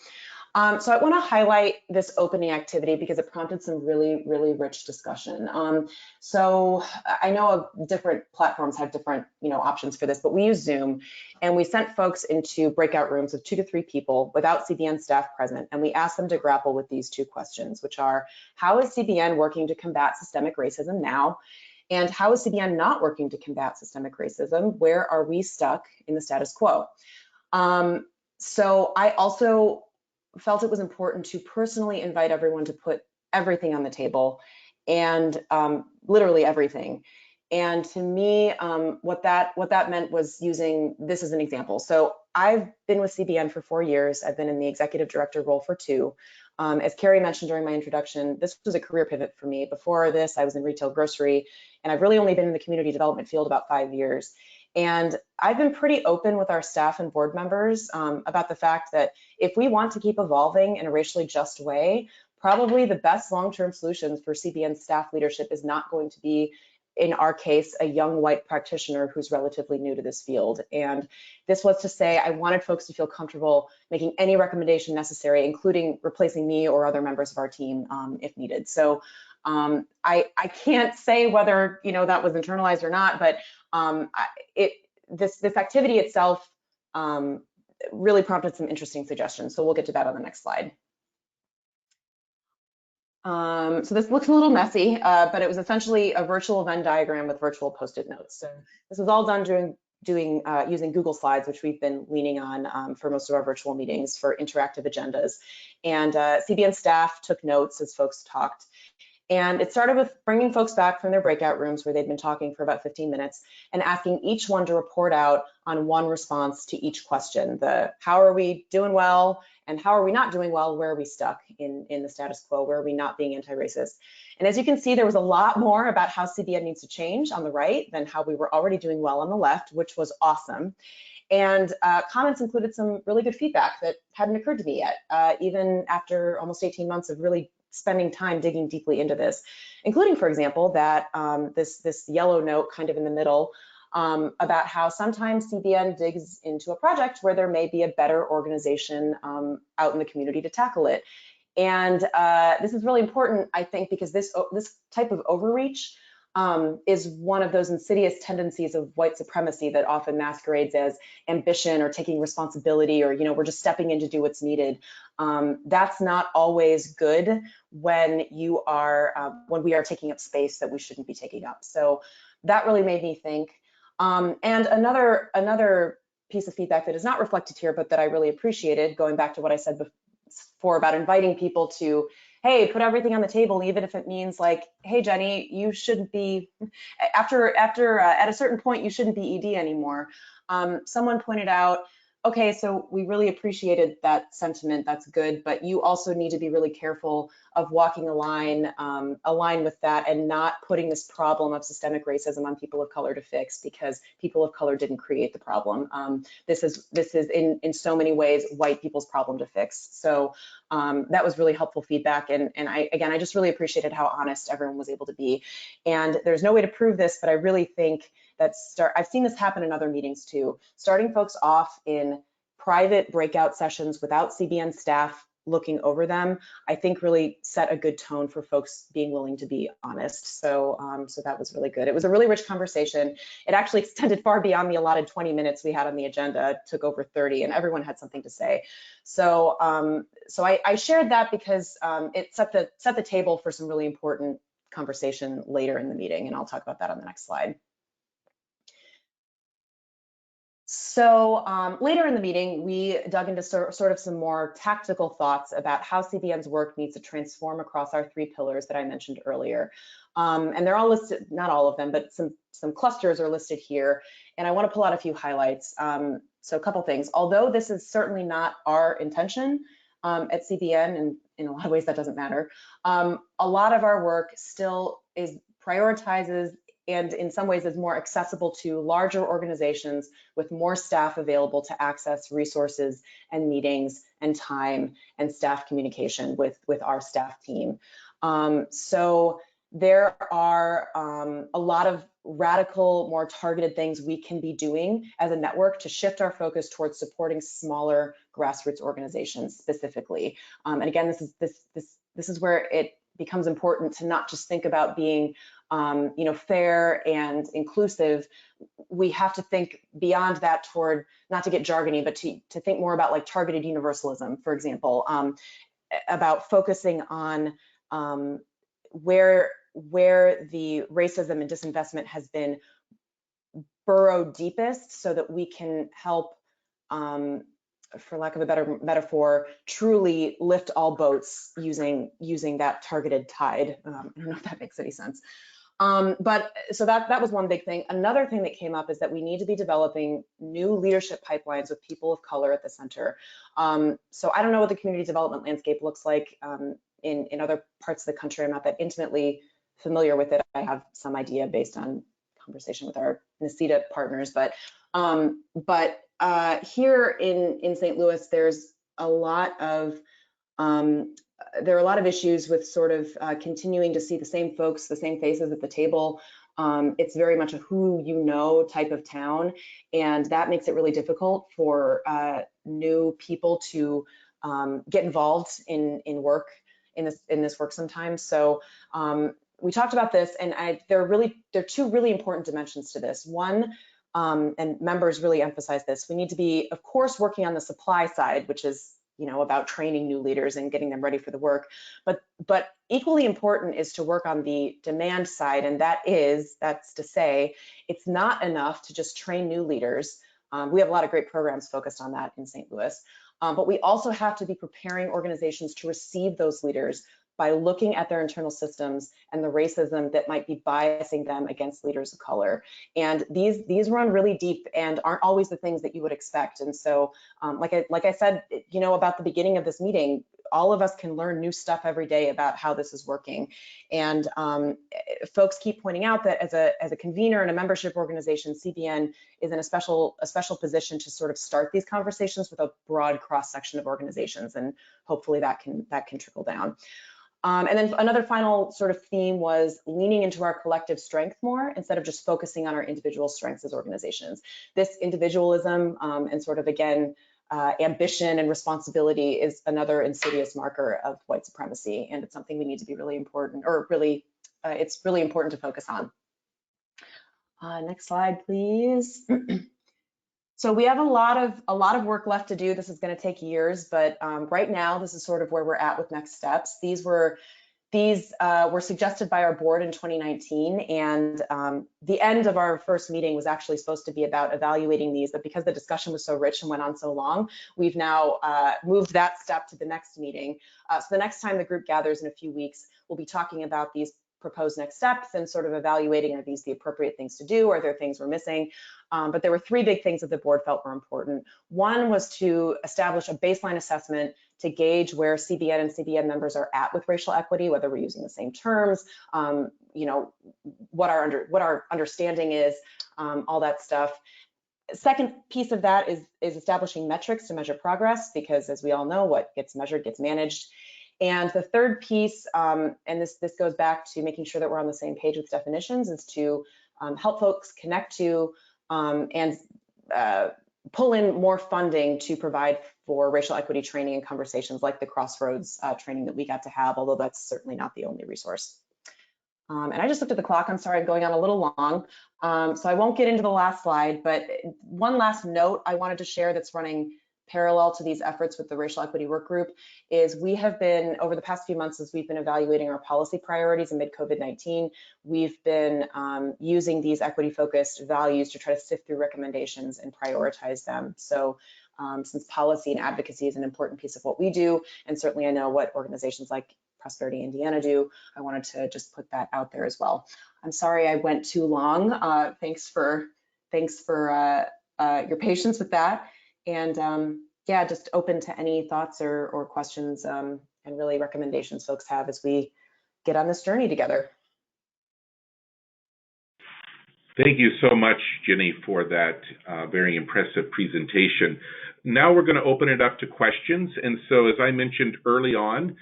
So I want to highlight this opening activity because it prompted some really, really rich discussion. So I know different platforms have different, options for this, but we use Zoom, and we sent folks into breakout rooms of 2 to 3 people without CBN staff present, and we asked them to grapple with these 2 questions, which are, how is CBN working to combat systemic racism now? And how is CBN not working to combat systemic racism? Where are we stuck in the status quo? So I also felt it was important to personally invite everyone to put everything on the table, and literally everything. And to me, what that meant was using this as an example. So I've been with CBN for 4 years. I've been in the executive director role for 2. As Carrie mentioned during my introduction, this was a career pivot for me. Before this, I was in retail grocery, and I've really only been in the community development field about 5 years. And I've been pretty open with our staff and board members about the fact that if we want to keep evolving in a racially just way, probably the best long-term solutions for CBN staff leadership is not going to be, in our case, a young white practitioner who's relatively new to this field. And this was to say I wanted folks to feel comfortable making any recommendation necessary, including replacing me or other members of our team if needed. So I can't say whether that was internalized or not, but this activity itself really prompted some interesting suggestions. So we'll get to that on the next slide. So this looks a little messy, but it was essentially a virtual Venn diagram with virtual Post-it notes. So this was all done using Google Slides, which we've been leaning on for most of our virtual meetings for interactive agendas. And CBN staff took notes as folks talked. And it started with bringing folks back from their breakout rooms where they'd been talking for about 15 minutes and asking each one to report out on one response to each question. The how are we doing well and how are we not doing well? Where are we stuck in the status quo? Where are we not being anti-racist? And as you can see, there was a lot more about how CBN needs to change on the right than how we were already doing well on the left, which was awesome. And comments included some really good feedback that hadn't occurred to me yet, even after almost 18 months of really spending time digging deeply into this, including, for example, that this yellow note kind of in the middle about how sometimes CBN digs into a project where there may be a better organization out in the community to tackle it. And this is really important, I think, because this type of overreach is one of those insidious tendencies of white supremacy that often masquerades as ambition or taking responsibility or, we're just stepping in to do what's needed. That's not always good when we are taking up space that we shouldn't be taking up. So that really made me think. And another piece of feedback that is not reflected here, but that I really appreciated, going back to what I said before about inviting people to, hey, put everything on the table, even if it means like, hey, Jenny, you shouldn't be, at a certain point, you shouldn't be ED anymore. Someone pointed out, okay, so we really appreciated that sentiment, that's good, but you also need to be really careful of walking a line with that and not putting this problem of systemic racism on people of color to fix, because people of color didn't create the problem. This is in so many ways white people's problem to fix. So that was really helpful feedback, and I just really appreciated how honest everyone was able to be. And there's no way to prove this, but I really think that I've seen this happen in other meetings too. Starting folks off in private breakout sessions without CBN staff looking over them, I think really set a good tone for folks being willing to be honest. So that was really good. It was a really rich conversation. It actually extended far beyond the allotted 20 minutes we had on the agenda. It took over 30, and everyone had something to say. So I shared that because it set the table for some really important conversation later in the meeting, and I'll talk about that on the next slide. So later in the meeting, we dug into sort of some more tactical thoughts about how CBN's work needs to transform across our 3 pillars that I mentioned earlier. And they're all listed, not all of them, but some clusters are listed here. And I want to pull out a few highlights. So a couple things. Although this is certainly not our intention at CBN, and in a lot of ways that doesn't matter, a lot of our work still prioritizes and in some ways is more accessible to larger organizations with more staff available to access resources and meetings and time and staff communication with our staff team. So there are a lot of radical, more targeted things we can be doing as a network to shift our focus towards supporting smaller grassroots organizations specifically. And again, this is where it becomes important to not just think about being fair and inclusive. We have to think beyond that toward, not to get jargony, but to think more about like targeted universalism, for example, about focusing on where the racism and disinvestment has been burrowed deepest, so that we can help, for lack of a better metaphor, truly lift all boats using that targeted tide. I don't know if that makes any sense. But so that was one big thing. Another thing that came up is that we need to be developing new leadership pipelines with people of color at the center. So I don't know what the community development landscape looks like in other parts of the country. I'm not that intimately familiar with it. I have some idea based on conversation with our NACEDA partners, but here in St. Louis, there's a lot of there are a lot of issues with sort of continuing to see the same folks, the same faces at the table. It's very much a who you know type of town, and that makes it really difficult for new people to get involved in work in this work sometimes. So we talked about this, and there are 2 really important dimensions to this. One, and members really emphasize this, we need to be, of course, working on the supply side, which is about training new leaders and getting them ready for the work. But equally important is to work on the demand side, and that's to say, it's not enough to just train new leaders. We have a lot of great programs focused on that in St. Louis, but we also have to be preparing organizations to receive those leaders by looking at their internal systems and the racism that might be biasing them against leaders of color. And these run really deep and aren't always the things that you would expect. And so, like I said, about the beginning of this meeting, all of us can learn new stuff every day about how this is working. And folks keep pointing out that as a convener and a membership organization, CBN is in a special position to sort of start these conversations with a broad cross section of organizations, and hopefully that can trickle down. And then another final sort of theme was leaning into our collective strength more instead of just focusing on our individual strengths as organizations. This individualism and sort of, again, ambition and responsibility is another insidious marker of white supremacy, and it's something we need to be really important, or really, it's really important to focus on. Next slide, please. So we have a lot of work left to do. This is going to take years, but right now this is sort of where we're at with next steps. These were suggested by our board in 2019, and the end of our first meeting was actually supposed to be about evaluating these, but because the discussion was so rich and went on so long, we've now moved that step to the next meeting. So the next time the group gathers in a few weeks, we'll be talking about these proposed next steps and sort of evaluating, are these the appropriate things to do? Are there things we're missing? But there were three big things that the board felt were important. One was to establish a baseline assessment to gauge where CBN and CBN members are at with racial equity, whether we're using the same terms, what our understanding is, all that stuff. Second piece of that is establishing metrics to measure progress, because as we all know, what gets measured gets managed. And the third piece, and this goes back to making sure that we're on the same page with definitions, is to help folks connect to and pull in more funding to provide for racial equity training and conversations like the Crossroads training that we got to have, although that's certainly not the only resource. And I just looked at the clock. I'm sorry, I'm going on a little long. So I won't get into the last slide, but one last note I wanted to share that's running parallel to these efforts with the Racial Equity Work Group is we have been, over the past few months as we've been evaluating our policy priorities amid COVID-19, we've been using these equity-focused values to try to sift through recommendations and prioritize them. So since policy and advocacy is an important piece of what we do, and certainly I know what organizations like Prosperity Indiana do, I wanted to just put that out there as well. I'm sorry I went too long. Thanks for your patience with that. And yeah, just open to any thoughts or questions and really recommendations folks have as we get on this journey together. Thank you so much, Jenny, for that very impressive presentation. Now we're going to open it up to questions. And so as I mentioned early on,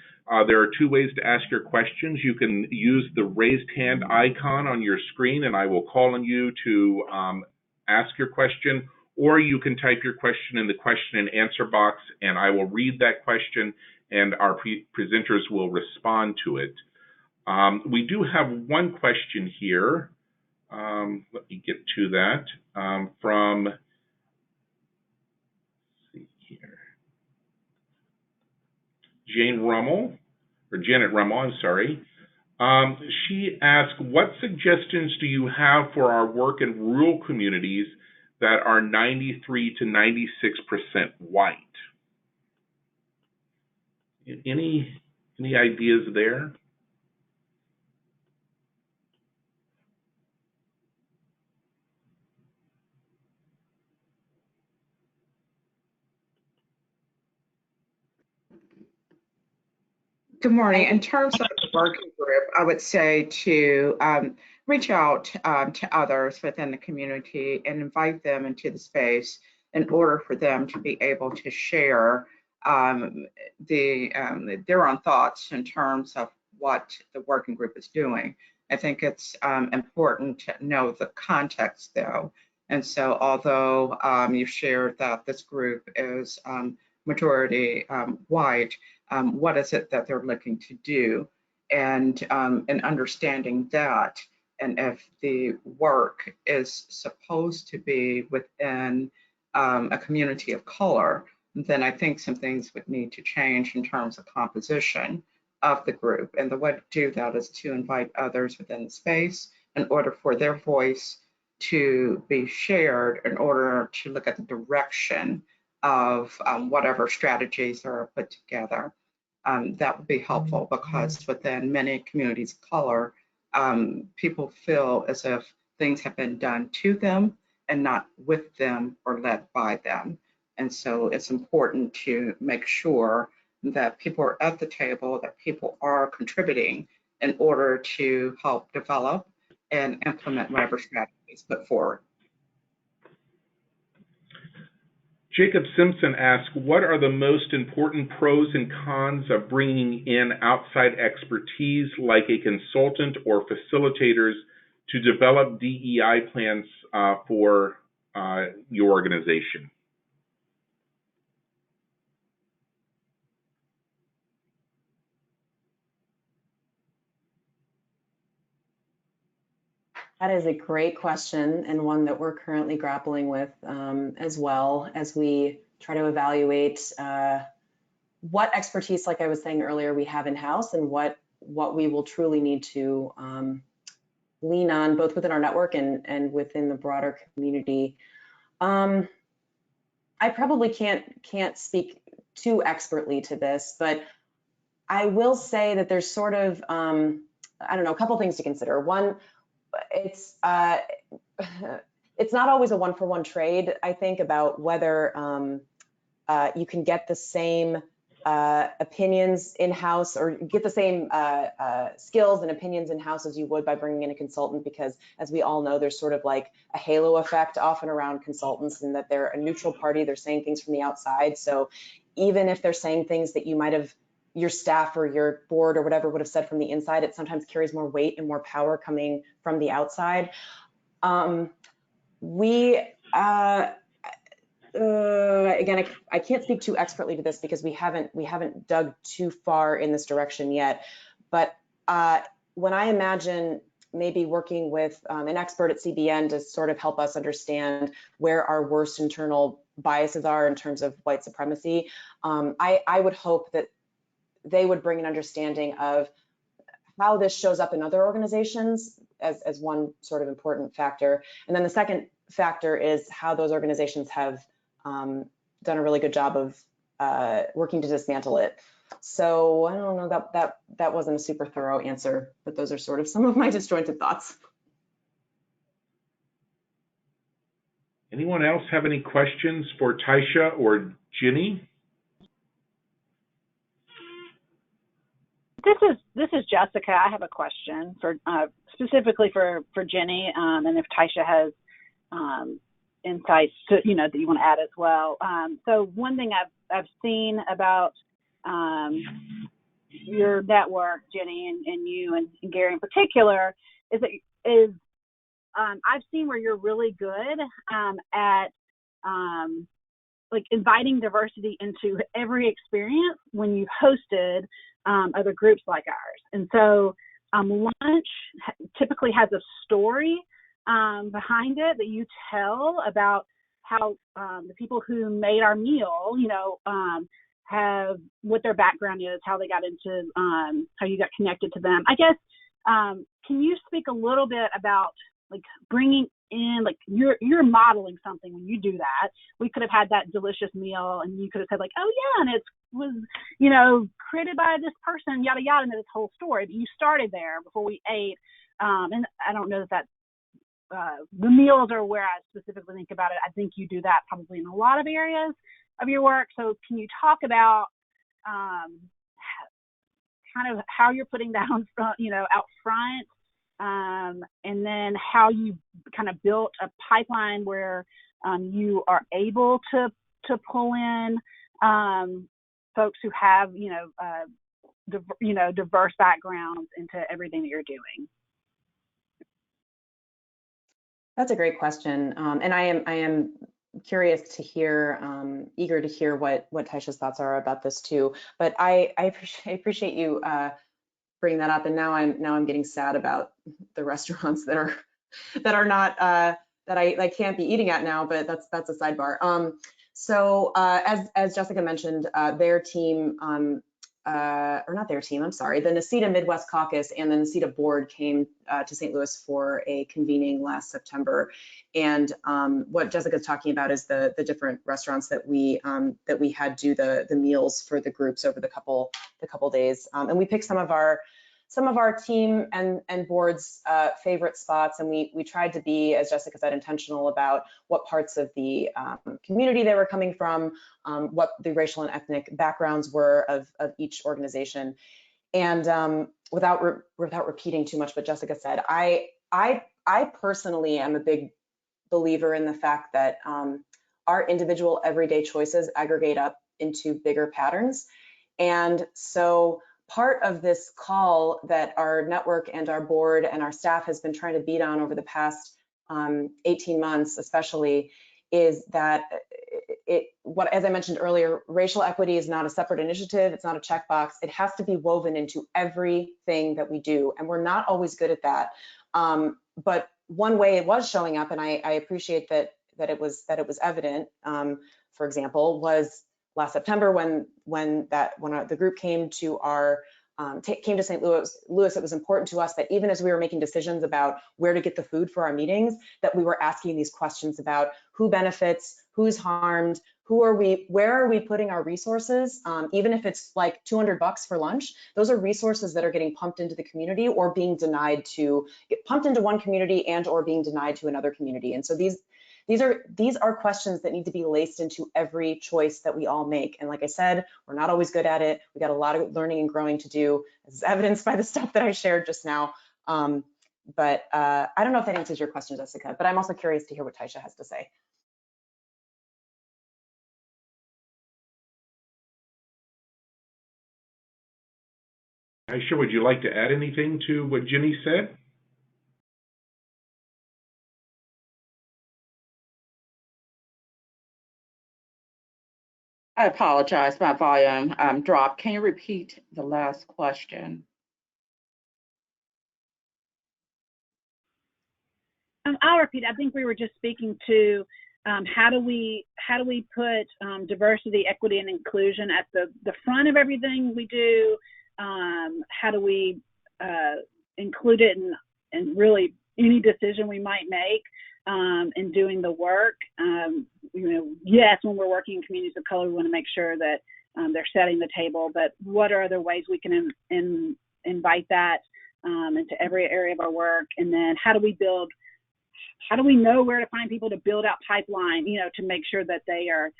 there are two ways to ask your questions. You can use the raised hand icon on your screen, and I will call on you to ask your question, or you can type your question in the question and answer box, and I will read that question, and our presenters will respond to it. We do have one question here. Let me get to that from, let's see here, Janet Rummel, I'm sorry. She asked, what suggestions do you have for our work in rural communities that are 93 to 96% white? Any ideas there? Good morning. In terms of the working group, I would say to reach out to others within the community and invite them into the space in order for them to be able to share their own thoughts in terms of what the working group is doing. I think it's important to know the context, though. And so although you've shared that this group is majority white, what is it that they're looking to do, and understanding that, and if the work is supposed to be within a community of color, then I think some things would need to change in terms of composition of the group. And the way to do that is to invite others within the space in order for their voice to be shared, in order to look at the direction of whatever strategies are put together. That would be helpful, because within many communities of color, people feel as if things have been done to them and not with them or led by them. And so it's important to make sure that people are at the table, that people are contributing in order to help develop and implement whatever strategies put forward. Jacob Simpson asks, what are the most important pros and cons of bringing in outside expertise like a consultant or facilitators to develop DEI plans for your organization? That is a great question, and one that we're currently grappling with as well, as we try to evaluate what expertise, like I was saying earlier, we have in-house, and what we will truly need to lean on, both within our network and within the broader community. I probably can't speak too expertly to this, but I will say that there's sort of, I don't know, a couple things to consider. One, it's not always a one-for-one trade, I think, about whether you can get the same opinions in-house, or get the same skills and opinions in-house as you would by bringing in a consultant, because as we all know, there's sort of like a halo effect often around consultants, in that they're a neutral party, they're saying things from the outside. So even if they're saying things that you might have, your staff or your board or whatever would have said from the inside, it sometimes carries more weight and more power coming from the outside. Again, I can't speak too expertly to this because we haven't dug too far in this direction yet. But when I imagine maybe working with an expert at CBN to sort of help us understand where our worst internal biases are in terms of white supremacy, I would hope that they would bring an understanding of how this shows up in other organizations as one sort of important factor. And then the second factor is how those organizations have done a really good job of working to dismantle it. So I don't know, that wasn't a super thorough answer, but those are sort of some of my disjointed thoughts. Anyone else have any questions for Taisha or Ginny? This is Jessica. I have a question for specifically for Ginny, and if Taisha has insights to, that you want to add as well. So one thing I've seen about your network, Ginny, and you and Gary in particular, is I've seen where you're really good at like inviting diversity into every experience when you've hosted other groups like ours. And so lunch typically has a story behind it that you tell about how the people who made our meal, have what their background is, how they got into, how you got connected to them. I guess, can you speak a little bit about like bringing in, like you're modeling something when you do that. We could have had that delicious meal and you could have said like, oh yeah, and it was, created by this person, yada, yada, and this whole story. But you started there before we ate. And I don't know that the meals are where I specifically think about it. I think you do that probably in a lot of areas of your work. So can you talk about kind of how you're putting that on front, out front, and then how you kind of built a pipeline where you are able to pull in folks who have, diverse backgrounds into everything that you're doing? That's a great question, and I am curious to hear, eager to hear what Taisha's thoughts are about this too. But I appreciate you bringing that up, and now I'm getting sad about the restaurants that are not that I can't be eating at now. But that's a sidebar. So as Jessica mentioned, their team, or not their team, I'm sorry, the NACETA Midwest Caucus and the NACETA board came to St. Louis for a convening last September. And what Jessica's talking about is the different restaurants that we had do the meals for the groups over the couple days. And we picked some of our team and board's favorite spots, and we tried to be, as Jessica said, intentional about what parts of the community they were coming from, what the racial and ethnic backgrounds were of each organization. And without repeating too much what Jessica said, I personally am a big believer in the fact that our individual everyday choices aggregate up into bigger patterns. And so part of this call that our network and our board and our staff has been trying to beat on over the past 18 months, especially, is that as I mentioned earlier, racial equity is not a separate initiative. It's not a checkbox. It has to be woven into everything that we do. And we're not always good at that. But one way it was showing up, and I appreciate that it was evident, for example, was last September when the group came to St. Louis, it was important to us that even as we were making decisions about where to get the food for our meetings, that we were asking these questions about who benefits, who's harmed, where are we putting our resources, even if it's like $200 for lunch. Those are resources that are getting pumped into the community or being denied to get pumped into one community and or being denied to another community. And so these are questions that need to be laced into every choice that we all make. And like I said, we're not always good at it. We got a lot of learning and growing to do, as evidenced by the stuff that I shared just now. But I don't know if that answers your question, Jessica, but I'm also curious to hear what Taisha has to say. Taisha, would you like to add anything to what Jenny said? I apologize, my volume dropped. Can you repeat the last question? I'll repeat. I think we were just speaking to how do we put diversity, equity, and inclusion at the front of everything we do? How do we include it in really any decision we might make in doing the work? Yes, when we're working in communities of color, we want to make sure that they're setting the table, but what are other ways we can invite that into every area of our work? And then how do we know where to find people to build out pipeline, to make sure that they are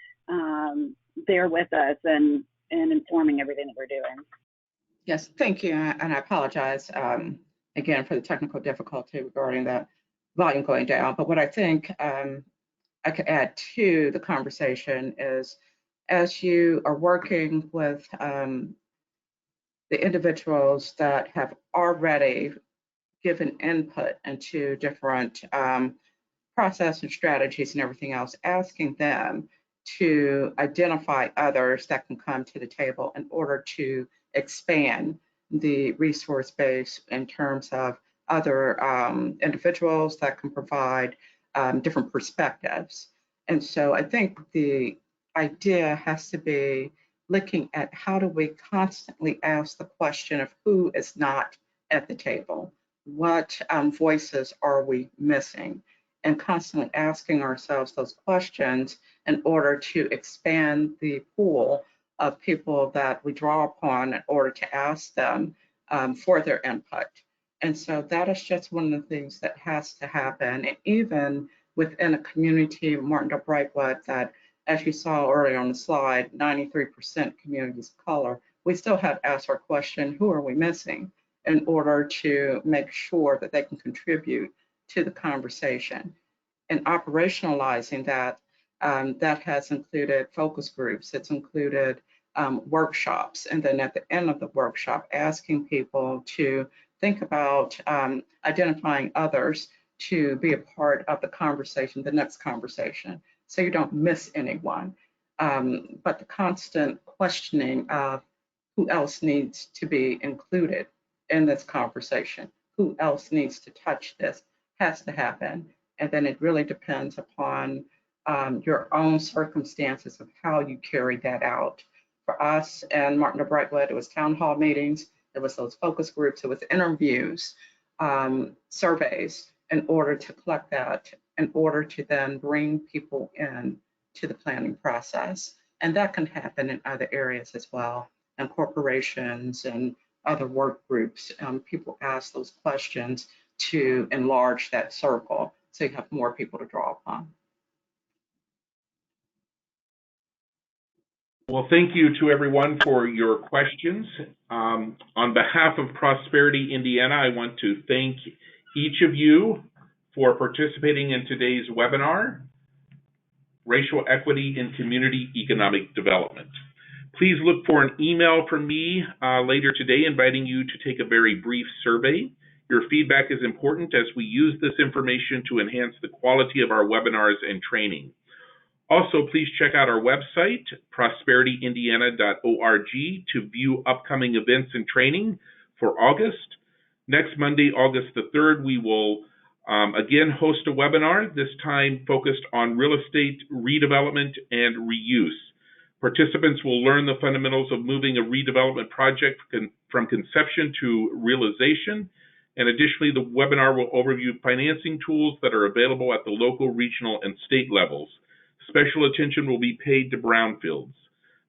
there with us and informing everything that we're doing? Yes, thank you. And I apologize again for the technical difficulty regarding that volume going down. But what I think I could add to the conversation is, as you are working with the individuals that have already given input into different process and strategies and everything else, asking them to identify others that can come to the table in order to expand the resource base in terms of other individuals that can provide different perspectives. And so I think the idea has to be looking at how do we constantly ask the question of who is not at the table? What voices are we missing? And constantly asking ourselves those questions in order to expand the pool of people that we draw upon in order to ask them for their input. And so that is just one of the things that has to happen. And even within a community, Martindale-Brightwood, that, as you saw earlier on the slide, 93% communities of color, we still have to ask our question, who are we missing, in order to make sure that they can contribute to the conversation. And operationalizing that, that has included focus groups, it's included workshops, and then at the end of the workshop, asking people to think about identifying others to be a part of the conversation, the next conversation, so you don't miss anyone. But the constant questioning of who else needs to be included in this conversation, who else needs to touch this, has to happen. And then it really depends upon your own circumstances of how you carry that out. For us and Martindale-Brightwood, it was town hall meetings, it was those focus groups, it was interviews, surveys, in order to collect that, in order to then bring people in to the planning process. And that can happen in other areas as well, and corporations and other work groups. People ask those questions to enlarge that circle so you have more people to draw upon. Well, thank you to everyone for your questions. On behalf of Prosperity Indiana, I want to thank each of you for participating in today's webinar, Racial Equity in Community Economic Development. Please look for an email from me later today inviting you to take a very brief survey. Your feedback is important as we use this information to enhance the quality of our webinars and training. Also, please check out our website, prosperityindiana.org, to view upcoming events and training for August. Next Monday, August the 3rd, we will again host a webinar, this time focused on real estate redevelopment and reuse. Participants will learn the fundamentals of moving a redevelopment project from conception to realization. And additionally, the webinar will overview financing tools that are available at the local, regional, and state levels. Special attention will be paid to brownfields.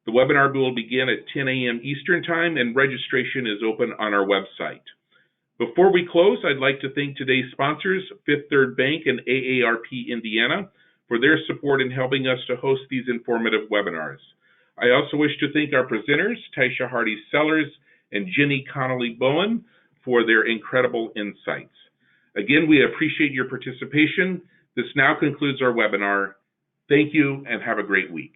The webinar will begin at 10 a.m. Eastern Time, and registration is open on our website. Before we close, I'd like to thank today's sponsors, Fifth Third Bank and AARP Indiana, for their support in helping us to host these informative webinars. I also wish to thank our presenters, Taisha Hardy-Sellers and Jenny Connolly-Bowen, for their incredible insights. Again, we appreciate your participation. This now concludes our webinar. Thank you and have a great week.